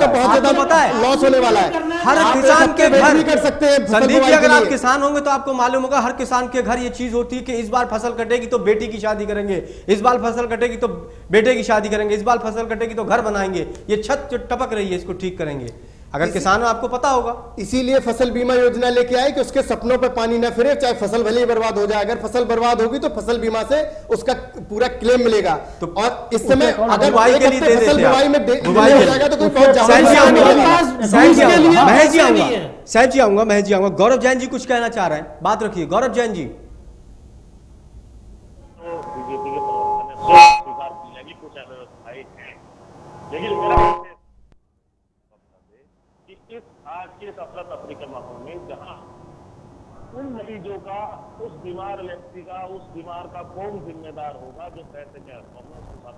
बहुत ज्यादा पता है लॉस होने वाला है। हर किसान के घर भी कर सकते हैं। संदीप जी, अगर आप किसान होंगे तो आपको मालूम होगा, हर किसान के घर ये चीज होती है कि इस बार फसल कटेगी तो बेटी की शादी करेंगे, इस बार फसल कटेगी तो बेटे की शादी करेंगे, इस बार फसल कटेगी तो घर बनाएंगे, ये छत जो टपक रही है इसको ठीक करेंगे। अगर किसान हो आपको पता होगा। इसीलिए फसल बीमा योजना लेके आए कि उसके सपनों पे पानी न फिरे, चाहे फसल भले ही बर्बाद हो जाए। अगर फसल बर्बाद होगी तो फसल बीमा से उसका पूरा क्लेम मिलेंगा। तो और इस समय अगर बुवाई के लिए दे फसल देते बुवाई में हो जाएगा तो कोई बहुत सहज जी आऊंगा, महज जी आऊंगा। गौरव जैन जी कुछ कहना चाह रहे हैं, बात रखिए। गौरव जैन जी, बीजेपी के प्रवक्ता ने स्वीकार किया कि कुछ अव्यवस्थाएं हैं, लेकिन मेरा इस आज के अफरा तफरी के माहौल में जहां उन मरीजों का, उस बीमार व्यक्ति का, उस बीमार का कौन जिम्मेदार होगा जो पैसे के अर्थों में उसके साथ,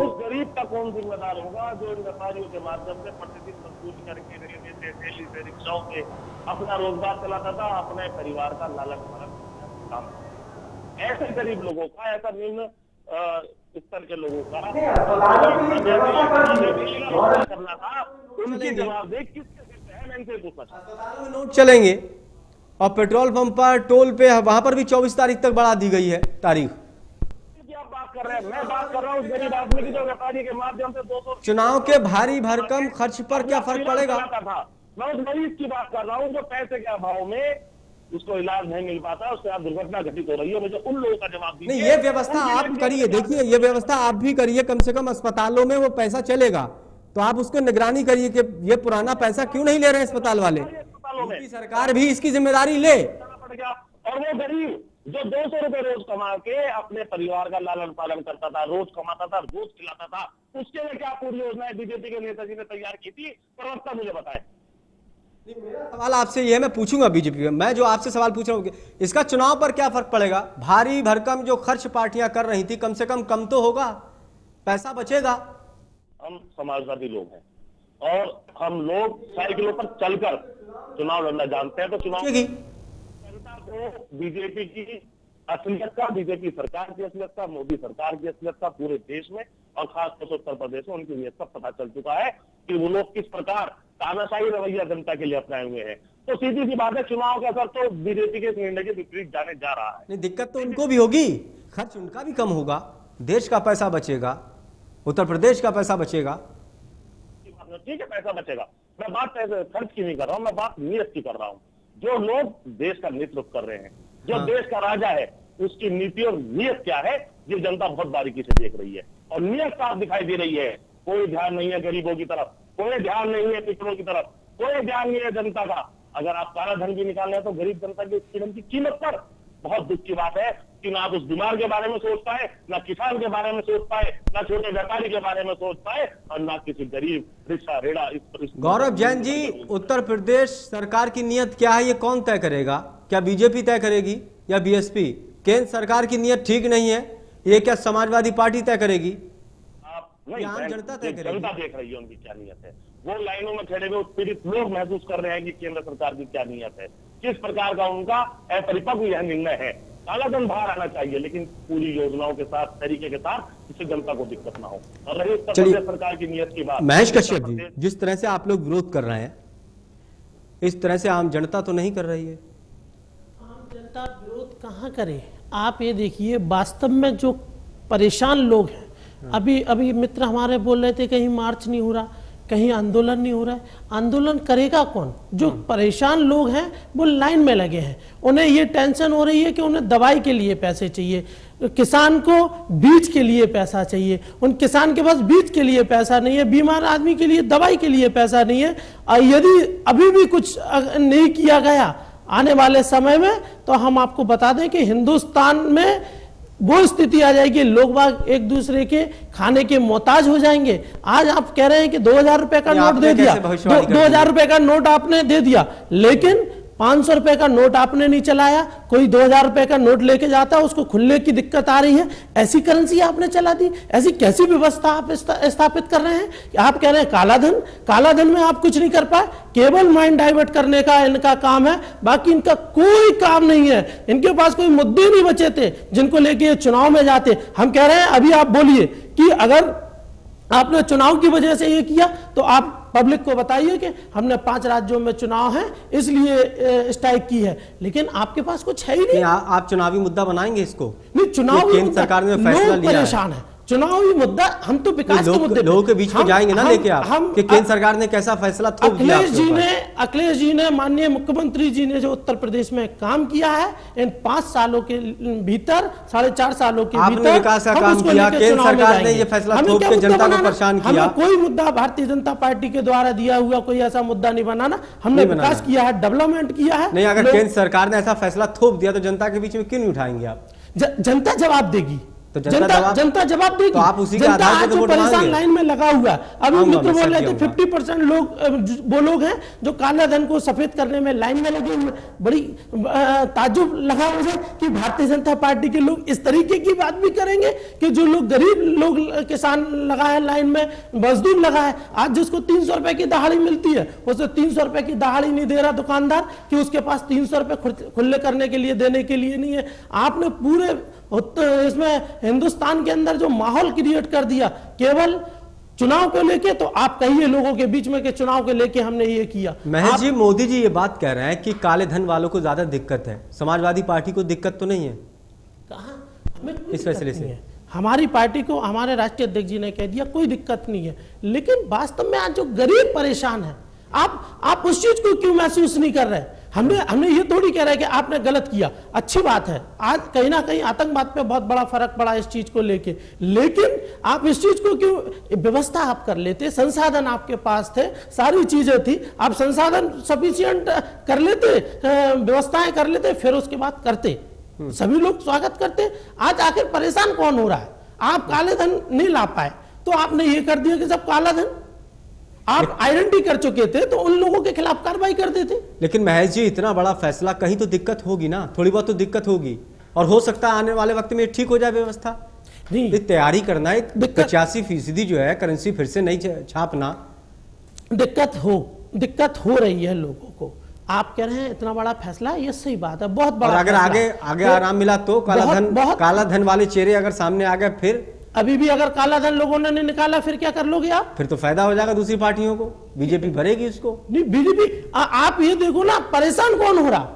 उस गरीब का कौन जिम्मेदार होगा जो इन व्यापारियों के माध्यम से प्रतिदिन मजदूरी करके रेलवे से, दिल्ली से, रिक्शाओं से अपना रोजगार चलाता था, अपने परिवार का लालन पालन काम। ऐसे गरीब लोगों का, ऐसा निम्न स्तर के लोगों का करना था, उनकी जवाबदेही किसके सिर है? मैं इनसे पूछना चाहता हूं। अस्पतालों में नोट चलेंगे और पेट्रोल पंप पर, टोल पे, वहां पर भी 24 तारीख तक बढ़ा दी गई है तारीख। आप बात कर रहे हैं, मैं बात कर रहा हूँ गरीब आदमी की जो व्यापारी के माध्यम से 200 चुनाव के भारी भरकम खर्च पर क्या फर्क पड़ेगा? मैं उस मरीज की बात कर रहा हूँ जो पैसे के अभाव में उसको इलाज नहीं मिल पाता, उसके साथ दुर्घटना घटित हो रही है। मुझे उन लोगों का जवाब दीजिए। नहीं, ये व्यवस्था आप करिए। देखिए, ये व्यवस्था आप भी करिए, कम से कम अस्पतालों में वो पैसा चलेगा तो आप उसको निगरानी करिए कि ये पुराना पैसा क्यों नहीं ले रहे हैं अस्पताल वाले। सरकार भी इसकी जिम्मेदारी ले। और वो गरीब जो 200 रुपए रोज कमा के अपने परिवार का लालन पालन करता था, रोज कमाता था, रोज खिलाता था, उसके लिए क्या पूरी योजनाएं बीजेपी के नेताजी ने तैयार की थी? प्रवक्ता मुझे बताए। सवाल आपसे ये है, मैं पूछूंगा बीजेपी में, मैं जो आपसे सवाल पूछ रहा हूँ, इसका चुनाव पर क्या फर्क पड़ेगा? भारी भरकम जो खर्च पार्टियां कर रही थी, कम से कम तो होगा, पैसा बचेगा। हम समाजवादी लोग हैं और हम लोग साइकिलों पर चलकर चुनाव लड़ना जानते हैं, तो चुनाव जनता को बीजेपी की असलियत का, बीजेपी सरकार की असलियत का, मोदी सरकार की असलियत का पूरे देश में और खासतौर से उत्तर प्रदेश में उनकी नियत का पता चल चुका है कि वो लोग किस प्रकार तानाशाही रवैया जनता के लिए अपनाए हुए हैं। तो सीधी सी बात है, चुनाव का असर तो बीजेपी के निर्णय के विपरीत जाने जा रहा है। नहीं, दिक्कत तो उनको भी होगी, खर्च उनका भी कम होगा, देश का पैसा बचेगा, उत्तर प्रदेश का पैसा बचेगा। ठीक है, पैसा बचेगा, मैं बात खर्च की नहीं कर रहा हूं, मैं बात नीयत की कर रहा हूं। जो लोग देश का नेतृत्व कर रहे हैं, जो देश का राजा है, उसकी नीति और नीयत क्या है, ये जनता बहुत बारीकी से देख रही है। और नीयत साफ दिखाई दे रही है, कोई ध्यान नहीं है गरीबों की तरफ, कोई ध्यान नहीं है पिछड़ों की तरफ, कोई ध्यान नहीं है जनता का। अगर आप काला धन भी निकाल रहे हैं तो गरीब जनता की की कीमत पर बहुत दुख की बात है कि ना आप उस बीमार के बारे में सोच पाए, ना किसान के बारे में सोच पाए, ना छोटे व्यापारी के बारे में सोच पाए, और ना किसी गरीब रिक्शा रेड़ा। गौरव जैन जी, उत्तर प्रदेश सरकार की नीयत क्या है, ये कौन तय करेगा? क्या बीजेपी तय करेगी या बीएसपी? केंद्र सरकार की नीयत ठीक नहीं है, ये क्या समाजवादी पार्टी तय करेगी? नहीं, जनता देख रही है उनकी क्या नीयत है। वो लाइनों में खड़े हुए उत्पीड़ित लोग महसूस कर रहे हैं कि केंद्र सरकार की क्या नीयत है, किस प्रकार का उनका अपरिपक्व यह निर्णय है। काला धन बाहर आना चाहिए, लेकिन पूरी योजनाओं के साथ, तरीके के साथ, जिससे जनता को दिक्कत ना हो। और रही उत्तर प्रदेश सरकार की नीयत की बात, महेश कश्यप जी, जिस तरह से आप लोग विरोध कर रहे हैं, इस तरह से आम जनता तो नहीं कर रही है। आम जनता विरोध कहाँ करे? आप ये देखिए, वास्तव में जो परेशान लोग हैं, अभी मित्र हमारे बोल रहे थे कहीं मार्च नहीं हो रहा, कहीं आंदोलन नहीं हो रहा है। आंदोलन करेगा कौन? जो परेशान लोग हैं वो लाइन में लगे हैं, उन्हें ये टेंशन हो रही है कि उन्हें दवाई के लिए पैसे चाहिए, किसान को बीज के लिए पैसा चाहिए, उन किसान के पास बीज के लिए पैसा नहीं है, बीमार आदमी के लिए दवाई के लिए पैसा नहीं है। और यदि अभी भी कुछ नहीं किया गया आने वाले समय में, तो हम आपको बता दें कि हिंदुस्तान में वो स्थिति आ जाएगी, लोग बाग एक दूसरे के खाने के मोहताज हो जाएंगे। आज आप कह रहे हैं कि 2000 रुपए का नोट दे दिया, 2000 रुपए का नोट आपने दे दिया, लेकिन 500 रुपए का नोट आपने नहीं चलाया। कोई 2000 रुपए का नोट लेके जाता है, उसको खुलने की दिक्कत आ रही है। ऐसी करेंसी आपने चला दी, ऐसी कैसी व्यवस्था आप स्थापित कर रहे हैं कि आप कह रहे हैं काला धन में आप कुछ नहीं कर पाए, केवल माइंड डाइवर्ट करने का इनका काम है, बाकी इनका कोई काम नहीं है। इनके पास कोई मुद्दे नहीं बचे थे जिनको लेके ये चुनाव में जाते। हम कह रहे हैं, अभी आप बोलिए कि अगर आपने चुनाव की वजह से ये किया तो आप पब्लिक को बताइए कि हमने 5 राज्यों में चुनाव है इसलिए स्ट्राइक की है, लेकिन आपके पास कुछ है ही नहीं। आप चुनावी मुद्दा बनाएंगे इसको? नहीं, चुनाव केंद्र सरकार ने फैसला लिया परेशान है, चुनावी मुद्दा, हम तो विकास के मुद्दे लोगों के बीच में जाएंगे ना लेके आप कि केंद्र सरकार ने कैसा फैसला थोप दिया। अखिलेश जी ने माननीय मुख्यमंत्री जी ने जो उत्तर प्रदेश में काम किया है, इन 5 सालों के भीतर, 4.5 सालों के भीतर विकास का काम किया, केंद्र सरकार ने ये फैसला थोप के जनता को परेशान किया। कोई मुद्दा भारतीय जनता पार्टी के द्वारा दिया हुआ कोई ऐसा मुद्दा नहीं बनाना, हमने विकास किया है, डेवलपमेंट किया है। नहीं, अगर केंद्र सरकार ने ऐसा फैसला थोप दिया तो जनता के बीच में क्यों नहीं उठाएंगे आप? जनता जवाब देगी, तो जनता जवाब देगी। तो आप उसी के आधार पे तो वोट परेशान मांगेंगे। लाइन में लगा हुआ है। अभी मित्र बोल रहे थे 50% लोग वो लोग हैं जो काला धन को सफेद करने में लाइन में लगे हुए। बड़ी ताज्जुब लगा मुझे कि भारतीय जनता पार्टी के लोग इस तरीके की बात भी करेंगे कि जो लोग गरीब लोग, किसान लगा है लाइन में, मजदूर लगा है, आज जिसको 300 रुपए की दहाड़ी मिलती है, उसे 300 रुपए की दहाड़ी नहीं दे रहा दुकानदार कि उसके पास 300 रुपए खुले करने के लिए, देने के लिए नहीं है। आपने पूरे इसमें हिंदुस्तान के अंदर जो माहौल क्रिएट कर दिया केवल चुनाव को लेके, तो आप कहिए लोगों के बीच में कि चुनाव को लेके हमने ये किया। महेश जी, मोदी जी ये बात कह रहे हैं कि काले धन वालों को ज्यादा दिक्कत है, समाजवादी पार्टी को दिक्कत तो नहीं है? कहां? हमें इस फैसले से हमारी पार्टी को हमारे राष्ट्रीय अध्यक्ष जी ने कह दिया कोई दिक्कत नहीं है, लेकिन वास्तव में आज जो गरीब परेशान है, आप उस चीज को क्यों महसूस नहीं कर रहे? हमने ये थोड़ी कह रहा है कि आपने गलत किया, अच्छी बात है, आज कहीं ना कहीं आतंकवाद पे बहुत बड़ा फर्क पड़ा इस चीज को लेके, लेकिन आप इस चीज को क्यों, व्यवस्था आप कर लेते, संसाधन आपके पास थे, सारी चीजें थी, आप संसाधन सफिशिएंट कर लेते, व्यवस्थाएं कर लेते, फिर उसके बाद करते, सभी लोग स्वागत करते। आज आखिर परेशान कौन हो रहा है? आप काले धन नहीं ला पाए तो आपने ये कर दिया कि सब काला धन, आप आइडेंटिटी कर चुके थे तो उन लोगों के खिलाफ कार्रवाई कर देते। लेकिन महेश जी, इतना बड़ा फैसला, कहीं तो दिक्कत होगी ना, थोड़ी बहुत तो दिक्कत होगी, और हो सकता है आने वाले वक्त में ठीक हो जाए व्यवस्था। नहीं, तैयारी करना है, 85% जो है करेंसी फिर से नहीं छापना, दिक्कत हो रही है लोगों को। आप कह रहे हैं इतना बड़ा फैसला, ये सही बात है, बहुत बड़ा। अगर आगे आराम मिला तो काला धन वाले चेहरे अगर सामने आ गए, अभी भी अगर काला धन लोगों ने नहीं निकाला फिर क्या कर लोगे आप? फिर तो फायदा हो जाएगा दूसरी पार्टियों को, बीजेपी भरेगी इसको। नहीं बीजेपी, आप ये देखो ना, परेशान कौन हो रहा?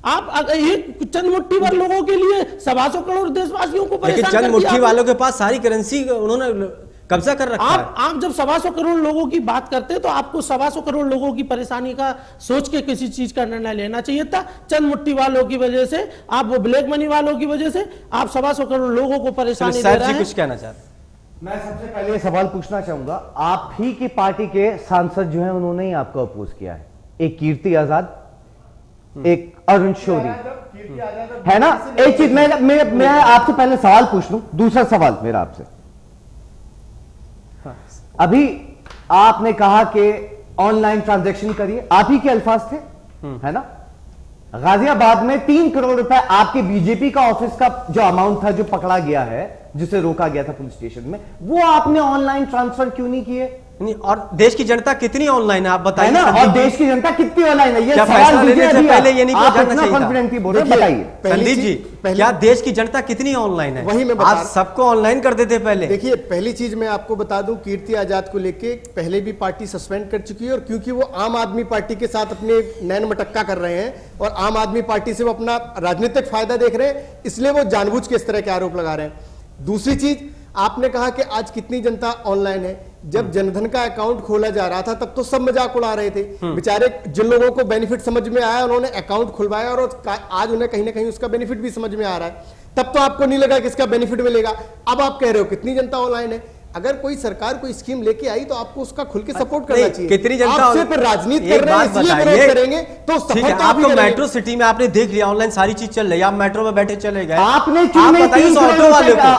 आप एक चंद मुट्ठी भर लोगों के लिए 125 करोड़ देशवासियों को परेशान कर दिया। चंद मुट्ठी वालों के पास सारी करेंसी उन्होंने कब्जा कर रखा है। आप जब 125 करोड़ लोगों की बात करते हैं तो आपको 125 करोड़ लोगों की परेशानी का सोच के किसी चीज का निर्णय लेना चाहिए था। चंद मुट्ठी वालों की वजह से, आप वो ब्लैक मनी वालों की वजह से आप 125 करोड़ लोगों को परेशानी दे रहे हैं। कुछ कहना चाहते हैं? मैं सबसे पहले सवाल पूछना चाहूंगा, आप ही की पार्टी के सांसद जो हैं उन्होंने ही आपको अपोज किया है। एक कीर्ति आजाद, एक अरुण शौरी, है ना। एक चीज मैं आपसे पहले सवाल पूछ लूं, दूसरा सवाल मेरा आपसे, अभी आपने कहा कि ऑनलाइन ट्रांजैक्शन करिए, आप ही के अल्फाज थे, है ना। गाजियाबाद में 3 करोड़ रुपए आपके बीजेपी का ऑफिस का जो अमाउंट था, जो पकड़ा गया है, जिसे रोका गया था पुलिस स्टेशन में, वो आपने ऑनलाइन ट्रांसफर क्यों नहीं किए? नहीं, और देश की जनता कितनी ऑनलाइन है आप बताइए ना, और देश की जनता कितनी ऑनलाइन है, ये फैसला लेने से पहले ये नहीं जानना चाहिए कॉन्फिडेंटली बोल रहे, बताइए संदीप जी, क्या देश की जनता कितनी ऑनलाइन है? वही मैं आप सबको ऑनलाइन कर देते पहले। देखिए, पहली चीज मैं आपको बता दूं, कीर्ति आजाद को लेके पहले भी पार्टी सस्पेंड कर चुकी है, और क्योंकि वो आम आदमी पार्टी के साथ अपने नैन मटक्का कर रहे हैं और आम आदमी पार्टी से वो अपना राजनीतिक फायदा देख रहे हैं, इसलिए वो जानबूझ के इस तरह के आरोप लगा रहे हैं। दूसरी चीज, आपने कहा कि आज कितनी जनता ऑनलाइन है। जब जनधन का अकाउंट खोला जा रहा था तब तो सब मजाक उड़ा रहे थे, बेचारे जिन लोगों को बेनिफिट समझ में आया उन्होंने अकाउंट खुलवाया और आज उन्हें कहीं ना कहीं उसका बेनिफिट भी समझ में आ रहा है। तब तो आपको नहीं लगा कि इसका बेनिफिट मिलेगा। अब आप कह रहे हो कितनी जनता ऑनलाइन है। अगर कोई सरकार कोई स्कीम लेके आई तो आपको उसका खुल के सपोर्ट करना चाहिए। कितनी जनता आप सिर्फ राजनीति कर रहे हैं इसलिए विरोध करेंगे तो सफल आप तो मेट्रो सिटी में आपने देख लिया ऑनलाइन सारी चीज चल रही है, आप मेट्रो में बैठे चले गए, आपने क्यों बताइए ऑटो वाले को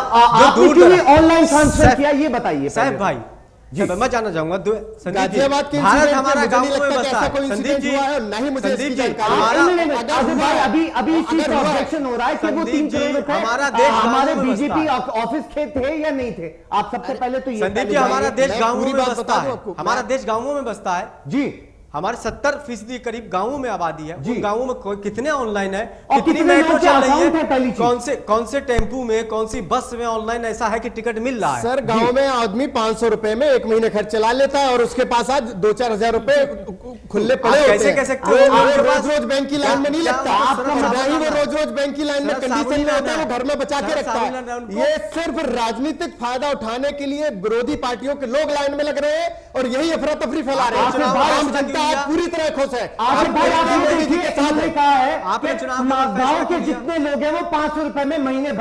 ऑनलाइन ट्रांसफर किया, ये बताइए साहब भाई। मैं जानना चाहूंगा गाजियाबाद के भारत हमारा गांव में बसता है संदीप जी, नहीं मुझे संदीप जी अभी इस चीज का ऑब्जेक्शन हो रहा है कि वो 3 करोड़ रुपए हमारा देश हमारे बीजेपी ऑफिस के थे या नहीं थे। आप सबसे पहले तो ये संदीप जी, हमारा देश गांवों में बसता है, हमारा देश गांवों में बसता है जी। हमारे 70% करीब गांवों में आबादी है। उन गांवों में कितने ऑनलाइन है, और कितनी मेट्रो चल रही है, कौन से टेम्पू में, कौन सी बस में ऑनलाइन ऐसा है कि टिकट मिल रहा है? सर, गांव में आदमी 500 रुपए में 1 महीने खर्च चला लेता है और उसके पास आज 2-4 हजार रुपए खुले पड़े होते हैं। कैसे कह सकते हो? रोज बैंक की लाइन में नहीं लगता, वो रोज बैंक की लाइन में कंडीशन में होता है, वो घर में बचा के रखता है। ये सिर्फ राजनीतिक फायदा उठाने के लिए विरोधी पार्टियों के लोग लाइन में लग रहे हैं और यही अफरा तफरी फैला रहे हैं। आम जनता आज पूरी तरह खुश है। आपने कहा है गांव के जितने लोग हैं वो 500 रुपए में महीने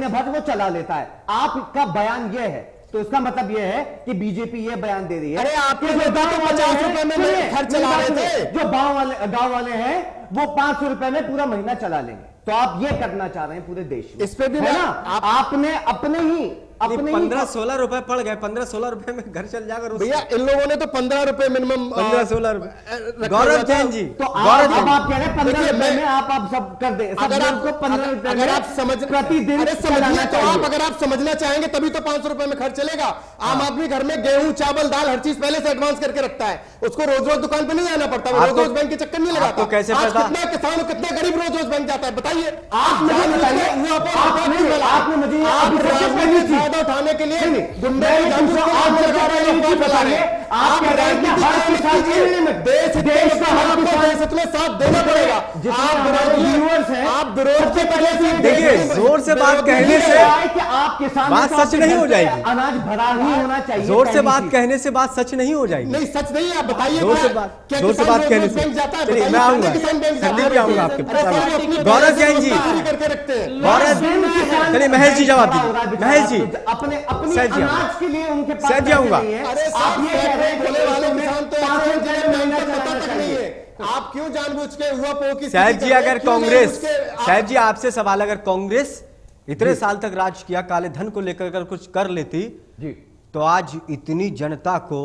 भर वो चला लेता है। आपका बयान ये है, तो इसका मतलब ये है कि बीजेपी ये बयान दे रही है, अरे आपके जो 50 रुपए में खर्च चला रहे थे, जो गांव वाले हैं वो 500 रुपए में पूरा महीना चला लेंगे। तो आप ये करना चाह रहे हैं पूरे देश में, इस पे भी है ना। आपने अपने ही 15-16 रुपए पड़ गए, 15-16 रुपए में घर चल जाकर भैया इन लोगों ने तो 15 रुपए मिनिमम 15-16 रुपए। गौरव जैन जी, तो आप कह रहे हैं 15 रुपए में आप सब कर दे। अगर आपको 15 रुपए अगर आप समझ प्रतिदिन समझना तो आप अगर आप समझना चाहेंगे तभी तो 500 रुपए में खर्च चलेगा। आम आदमी घर में गेहूं, चावल, दाल हर चीज पहले से एडवांस करके रखता है, उसको रोज रोज दुकान पे नहीं जाना पड़ता, रोज रोज बैंक के चक्कर नहीं लगाता। तो कैसे पता कितना किसान और कितना गरीब रोज रोज बैंक जाता है बताइए आप मुझे बताइए। आपने मुझे फायदा उठाने के लिए साथ देना पड़ेगा। आप विरोध से पहले देखिए, जोर से बात कहने से आप किसान बात सच नहीं हो जाएगी, अनाज भरा ही होना चाहिए। जोर से बात कहने से बात सच नहीं हो जाएगी। नहीं, सच नहीं है, आप बताइए। जोर से बात कहने से चलिए मैं आऊंगा, संदीप जी आऊंगा आपके पास। गौरव जैन जी करके रखते हैं। चलिए महेश जी जवाब दीजिए। महेश जी अपने अनाज के लिए उनके पास सर जी आऊंगा। अरे आप ये कह रहे हैं बोले वाले किसान तो पता तक नहीं है, आप क्यों जानबूझ के हुआ पो की शायद जी अगर कांग्रेस, शायद जी आपसे सवाल, अगर कांग्रेस इतने साल तक राज किया, काले धन को लेकर अगर कुछ कर लेती जी, तो आज इतनी जनता को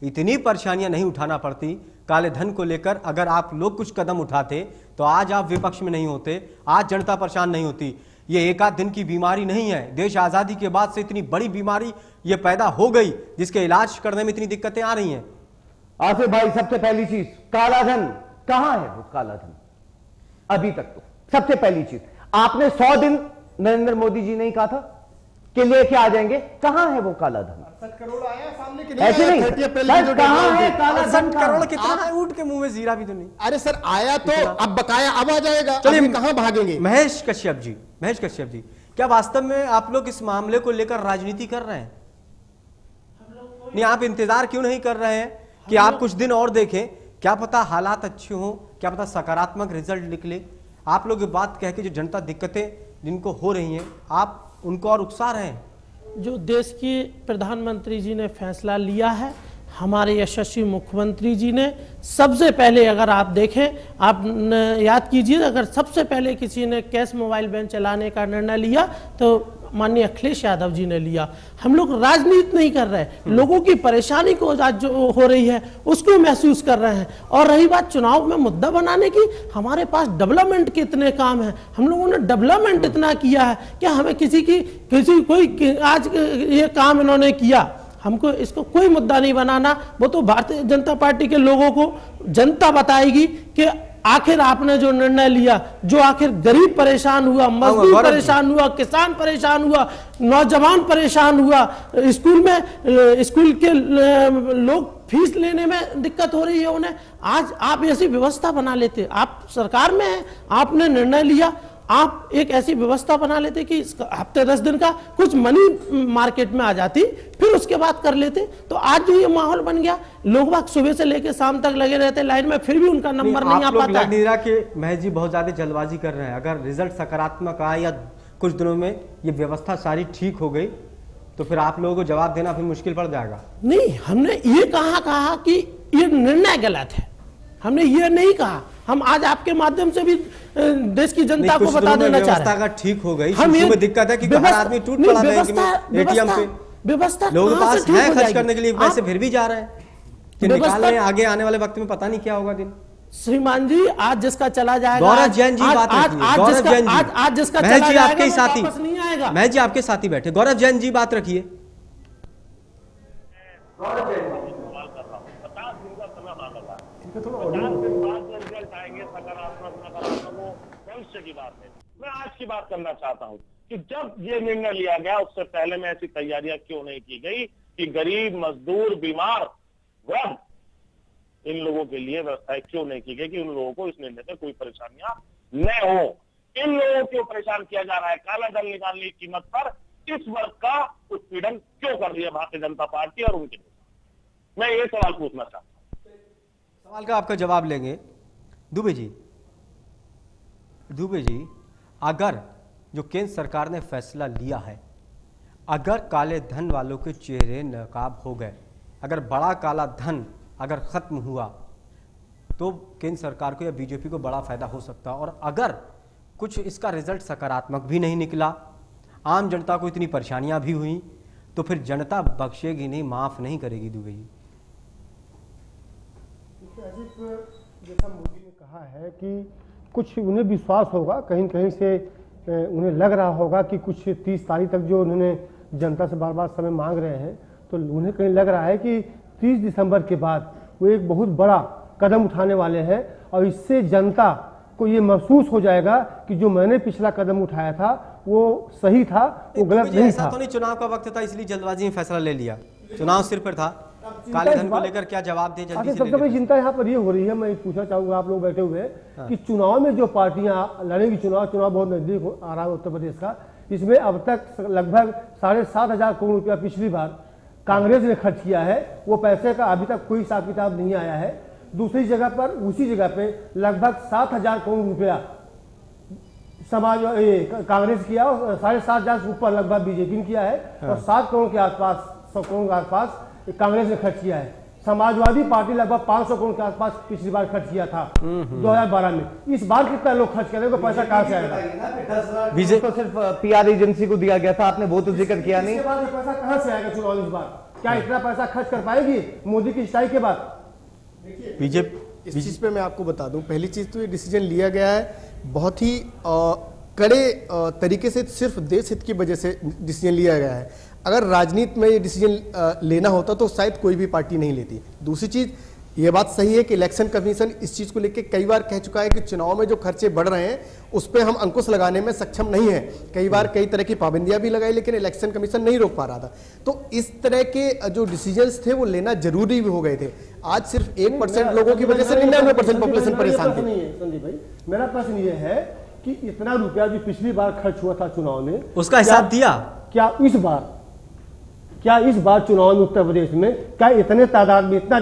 इतनी परेशानियां नहीं उठाना पड़ती। काले धन को लेकर अगर आप लोग कुछ कदम उठाते तो आज आप विपक्ष में नहीं होते, आज जनता परेशान नहीं होती। ये एक आध दिन की बीमारी नहीं है, देश आजादी के बाद से इतनी बड़ी बीमारी ये पैदा हो गई जिसके इलाज करने में इतनी दिक्कतें आ रही हैं। आसिफ भाई, सबसे पहली चीज, काला धन कहां है? वो काला धन अभी तक तो सबसे पहली चीज आपने 100 दिन नरेंद्र मोदी जी ने ही कहा था कि लेके आ जाएंगे। कहां है वो काला धन? 60 करोड़ आया सामने कि ऐसे नहीं, नहीं कहां है काला धन? करोड़ कितना है? ऊंट के मुंह में जीरा भी तो नहीं। अरे सर आया तो अब बकाया अब आ जाएगा। चलिए कहां भागेंगे? महेश कश्यप जी, क्या वास्तव में आप लोग इस मामले को लेकर राजनीति कर रहे हैं? नहीं, आप इंतजार क्यों नहीं कर रहे हैं कि आप कुछ दिन और देखें, क्या पता हालात अच्छे हों, क्या पता सकारात्मक रिजल्ट निकले। आप लोग ये बात कह के जो जनता दिक्कतें जिनको हो रही हैं, आप उनको और उकसा रहे हैं। जो देश के प्रधानमंत्री जी ने फैसला लिया है, हमारे यशस्वी मुख्यमंत्री जी ने सबसे पहले, अगर आप देखें, आप याद कीजिए, अगर सबसे पहले किसी ने कैश मोबाइल बैन चलाने का निर्णय लिया तो माननीय अखिलेश यादव जी ने लिया। हम लोग राजनीति नहीं कर रहे, लोगों की परेशानी को आज जो हो रही है उसको महसूस कर रहे हैं। और रही बात चुनाव में मुद्दा बनाने की, हमारे पास डेवलपमेंट के इतने काम हैं, हम लोगों ने डेवलपमेंट इतना किया है कि हमें कोई आज ये काम इन्होंने किया, हमको इसको कोई मुद्दा नहीं बनाना। वो तो भारतीय जनता पार्टी के लोगों को जनता बताएगी कि आखिर आपने जो निर्णय लिया, जो आखिर गरीब परेशान हुआ, मजदूर परेशान हुआ, किसान परेशान हुआ, नौजवान परेशान हुआ, स्कूल के लोग फीस लेने में दिक्कत हो रही है उन्हें। आज आप ऐसी व्यवस्था बना लेते, आप सरकार में हैं, आपने निर्णय लिया, आप एक ऐसी व्यवस्था बना लेते कि हफ्ते 10 दिन का कुछ मनी मार्केट में आ जाती, फिर उसके बाद कर लेते। तो आज जो ये माहौल बन गया, लोग बाग सुबह से लेकर शाम तक लगे रहते लाइन में, फिर भी उनका नंबर नहीं आ पाता। लग नहीं रहा कि महेश जी बहुत ज्यादा जल्दबाजी कर रहे हैं। अगर रिजल्ट सकारात्मक आए या कुछ दिनों में ये व्यवस्था सारी ठीक हो गई तो फिर आप लोगों को जवाब देना फिर मुश्किल पड़ जाएगा। नहीं, हमने ये कहा कि ये निर्णय गलत है, हमने ये नहीं कहा। हम आज आपके माध्यम से भी देश की जनता को बता देना चाह रहे हैं। अगर ठीक हो गई, में दिक्कत है कि हर आदमी टूट पड़ा है एटीएम पे, व्यवस्था लोगों के पास है खर्च करने के लिए, पैसे फिर भी जा रहे हैं कि निकाल रहे हैं, आगे आने वाले वक्त में पता नहीं क्या होगा दिन। श्रीमान जी, आज जिसका चला जाएगा, गौरव जैन जी बात रखिए। आज जिसका चला जाएगा आपके साथी, नहीं आएगा। महेश जी आपके साथी बैठे, गौरव जैन जी बात रखिए। भविष्य की बात है, मैं आज की बात करना चाहता हूं कि जब ये निर्णय लिया गया उससे पहले में ऐसी तैयारियां क्यों नहीं की गई कि गरीब, मजदूर, बीमार वर्ग, इन लोगों के लिए व्यवस्थाएं क्यों नहीं की गई कि उन लोगों को इस निर्णय से कोई परेशानियां न हो। इन लोगों को परेशान किया जा रहा है, काला धन निकालने की कीमत पर इस वर्ग का उत्पीड़न क्यों कर रही है भारतीय जनता पार्टी और उनके नेता? मैं ये सवाल पूछना चाहता हूं। सवाल का आपका जवाब लेंगे दुबे जी, अगर जो केंद्र सरकार ने फैसला लिया है, अगर काले धन वालों के चेहरे नकाब हो गए, अगर बड़ा काला धन अगर खत्म हुआ तो केंद्र सरकार को या बीजेपी को बड़ा फायदा हो सकता है। और अगर कुछ इसका रिजल्ट सकारात्मक भी नहीं निकला, आम जनता को इतनी परेशानियां भी हुई, तो फिर जनता बख्शेगी नहीं, माफ नहीं करेगी। दुबे जी, जैसा मोदी ने कहा है कि कुछ उन्हें विश्वास होगा, कहीं कहीं से उन्हें लग रहा होगा कि कुछ 30 तारीख तक जो उन्होंने जनता से बार बार समय मांग रहे हैं, तो उन्हें कहीं लग रहा है कि 30 दिसंबर के बाद वो एक बहुत बड़ा कदम उठाने वाले हैं। और इससे जनता को ये महसूस हो जाएगा कि जो मैंने पिछला कदम उठाया था वो सही था, वो गलत नहीं था। तो नहीं, चुनाव का वक्त था इसलिए जल्दबाजी में फैसला ले लिया, चुनाव सिर पर था। काले धन को लेकर क्या जवाब दे जल्दी से? सबसे बड़ी चिंता यहाँ पर ये हो रही है, मैं पूछना चाहूंगा आप लोग बैठे हुए कि चुनाव में जो पार्टियां लड़ेंगी, चुनाव बहुत नजदीक आ रहा है उत्तर प्रदेश का, इसमें अब तक लगभग 7,500 करोड़ रुपया पिछली बार कांग्रेस ने खर्च किया है। वो पैसे का अभी तक कोई हिसाब किताब नहीं आया है। दूसरी जगह पर, उसी जगह पे लगभग 7,000 करोड़ रुपया कांग्रेस किया और 7,500 से ऊपर लगभग बीजेपी ने किया है। और 7 करोड़ के आसपास, 100 करोड़ के आसपास कांग्रेस ने खर्च किया है। समाजवादी पार्टी लगभग 500 करोड़ के आसपास पिछली बार खर्च किया था 2012 में। इस बार कितना लोग खर्च करेंगे, पैसा कहां से आएगा? बीजेपी तो सिर्फ पीआर एजेंसी को दिया गया था, आपने वो तो जिक्र किया नहीं। पैसा कहां से आएगा चुनाव इस बार? क्या इतना पैसा खर्च कर पाएगी मोदी की स्ट्राइक के बाद? बीजेपी, इस चीज पे मैं आपको बता दूं, पहली चीज तो ये डिसीजन लिया गया है बहुत ही कड़े तरीके से, सिर्फ देश हित की वजह से डिसीजन लिया गया है। अगर राजनीति में ये डिसीजन लेना होता तो शायद कोई भी पार्टी नहीं लेती। दूसरी चीज, ये बात सही है कि इलेक्शन कमीशन इस चीज को लेकर कई बार कह चुका है कि चुनाव में जो खर्चे बढ़ रहे हैं उस पर हम अंकुश लगाने में सक्षम नहीं है। कई बार कई तरह की पाबंदियां भी लगाई लेकिन इलेक्शन कमीशन नहीं रोक पा रहा था। तो इस तरह के जो डिसीजंस थे वो लेना जरूरी भी हो गए थे। आज सिर्फ 1% लोगों की वजह से 99% पॉपुलेशन परेशान थी। संदीप भाई, मेरा प्रश्न ये है कि इतना रुपया जो पिछली बार खर्च हुआ था चुनाव में, उसका हिसाब दिया क्या इस बार चुनाव में उत्तर प्रदेश में क्या इतने तादाद में इतना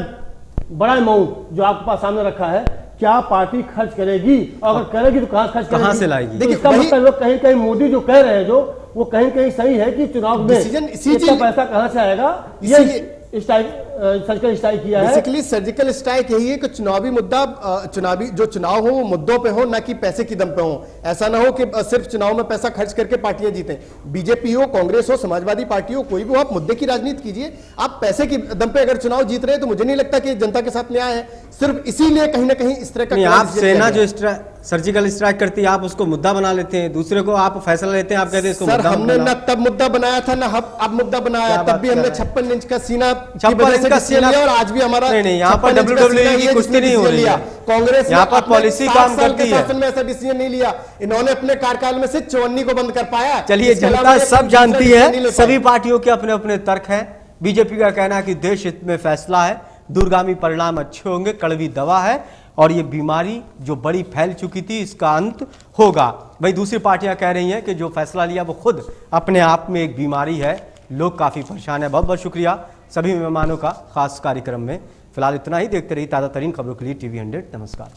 बड़ा अमाउंट जो आपके पास सामने रखा है, क्या पार्टी खर्च करेगी? और अगर करेगी तो कहां खर्च करेगी, कहां से लाएगी? देखिए इसका मतलब लोग कहीं कहीं मोदी जो कह रहे हैं जो वो कहीं कहीं सही है कि चुनाव में इतना पैसा कहां से आएगा, ये सर्जिकल स्ट्राइक किया है। बेसिकली सर्जिकल स्ट्राइक यही है कि चुनावी मुद्दा, चुनावी जो चुनाव हो वो मुद्दों पे हो, ना कि पैसे की दम पे हो। ऐसा ना हो कि सिर्फ चुनाव में पैसा खर्च करके पार्टियां जीतें। बीजेपी हो, कांग्रेस हो, समाजवादी पार्टी हो, कोई भी हो, आप मुद्दे की राजनीति कीजिए। आप पैसे की दम पे अगर चुनाव जीत रहे हैं तो मुझे नहीं लगता कि जनता के साथ न्याय है। सिर्फ इसीलिए कहीं ना कहीं इस तरह का आप सेना जो सर्जिकल स्ट्राइक करती है आप उसको मुद्दा बना लेते हैं, दूसरे को आप फैसला लेते हैं, आप कहते हैं इसको सर हमने ना तब मुद्दा बनाया था ना अब मुद्दा बनाया, तब भी हमने 56 इंच का सीना और आज भी हमारा नहीं, यहाँ पर WWE की कुश्ती नहीं हो रही है। कांग्रेस यहाँ पर पॉलिसी काम करती है। शासन में ऐसा डिसीजन नहीं लिया, इन्होंने अपने कार्यकाल में से 54 को बंद कर पाया। चलिए, जनता सब जानती है, सभी पार्टियों के अपने अपने तर्क हैं। बीजेपी का कहना है कि देश हित में फैसला है, दूरगामी परिणाम अच्छे होंगे, कड़वी दवा है और ये बीमारी जो बड़ी फैल चुकी थी इसका अंत होगा। भाई दूसरी पार्टियां कह रही हैं कि जो फैसला लिया वो खुद अपने आप में एक बीमारी है, लोग काफी परेशान है। बहुत बहुत शुक्रिया सभी मेहमानों का खास कार्यक्रम में। फिलहाल इतना ही, देखते रहिए ताज़ा तरीन खबरों के लिए TV 100। नमस्कार।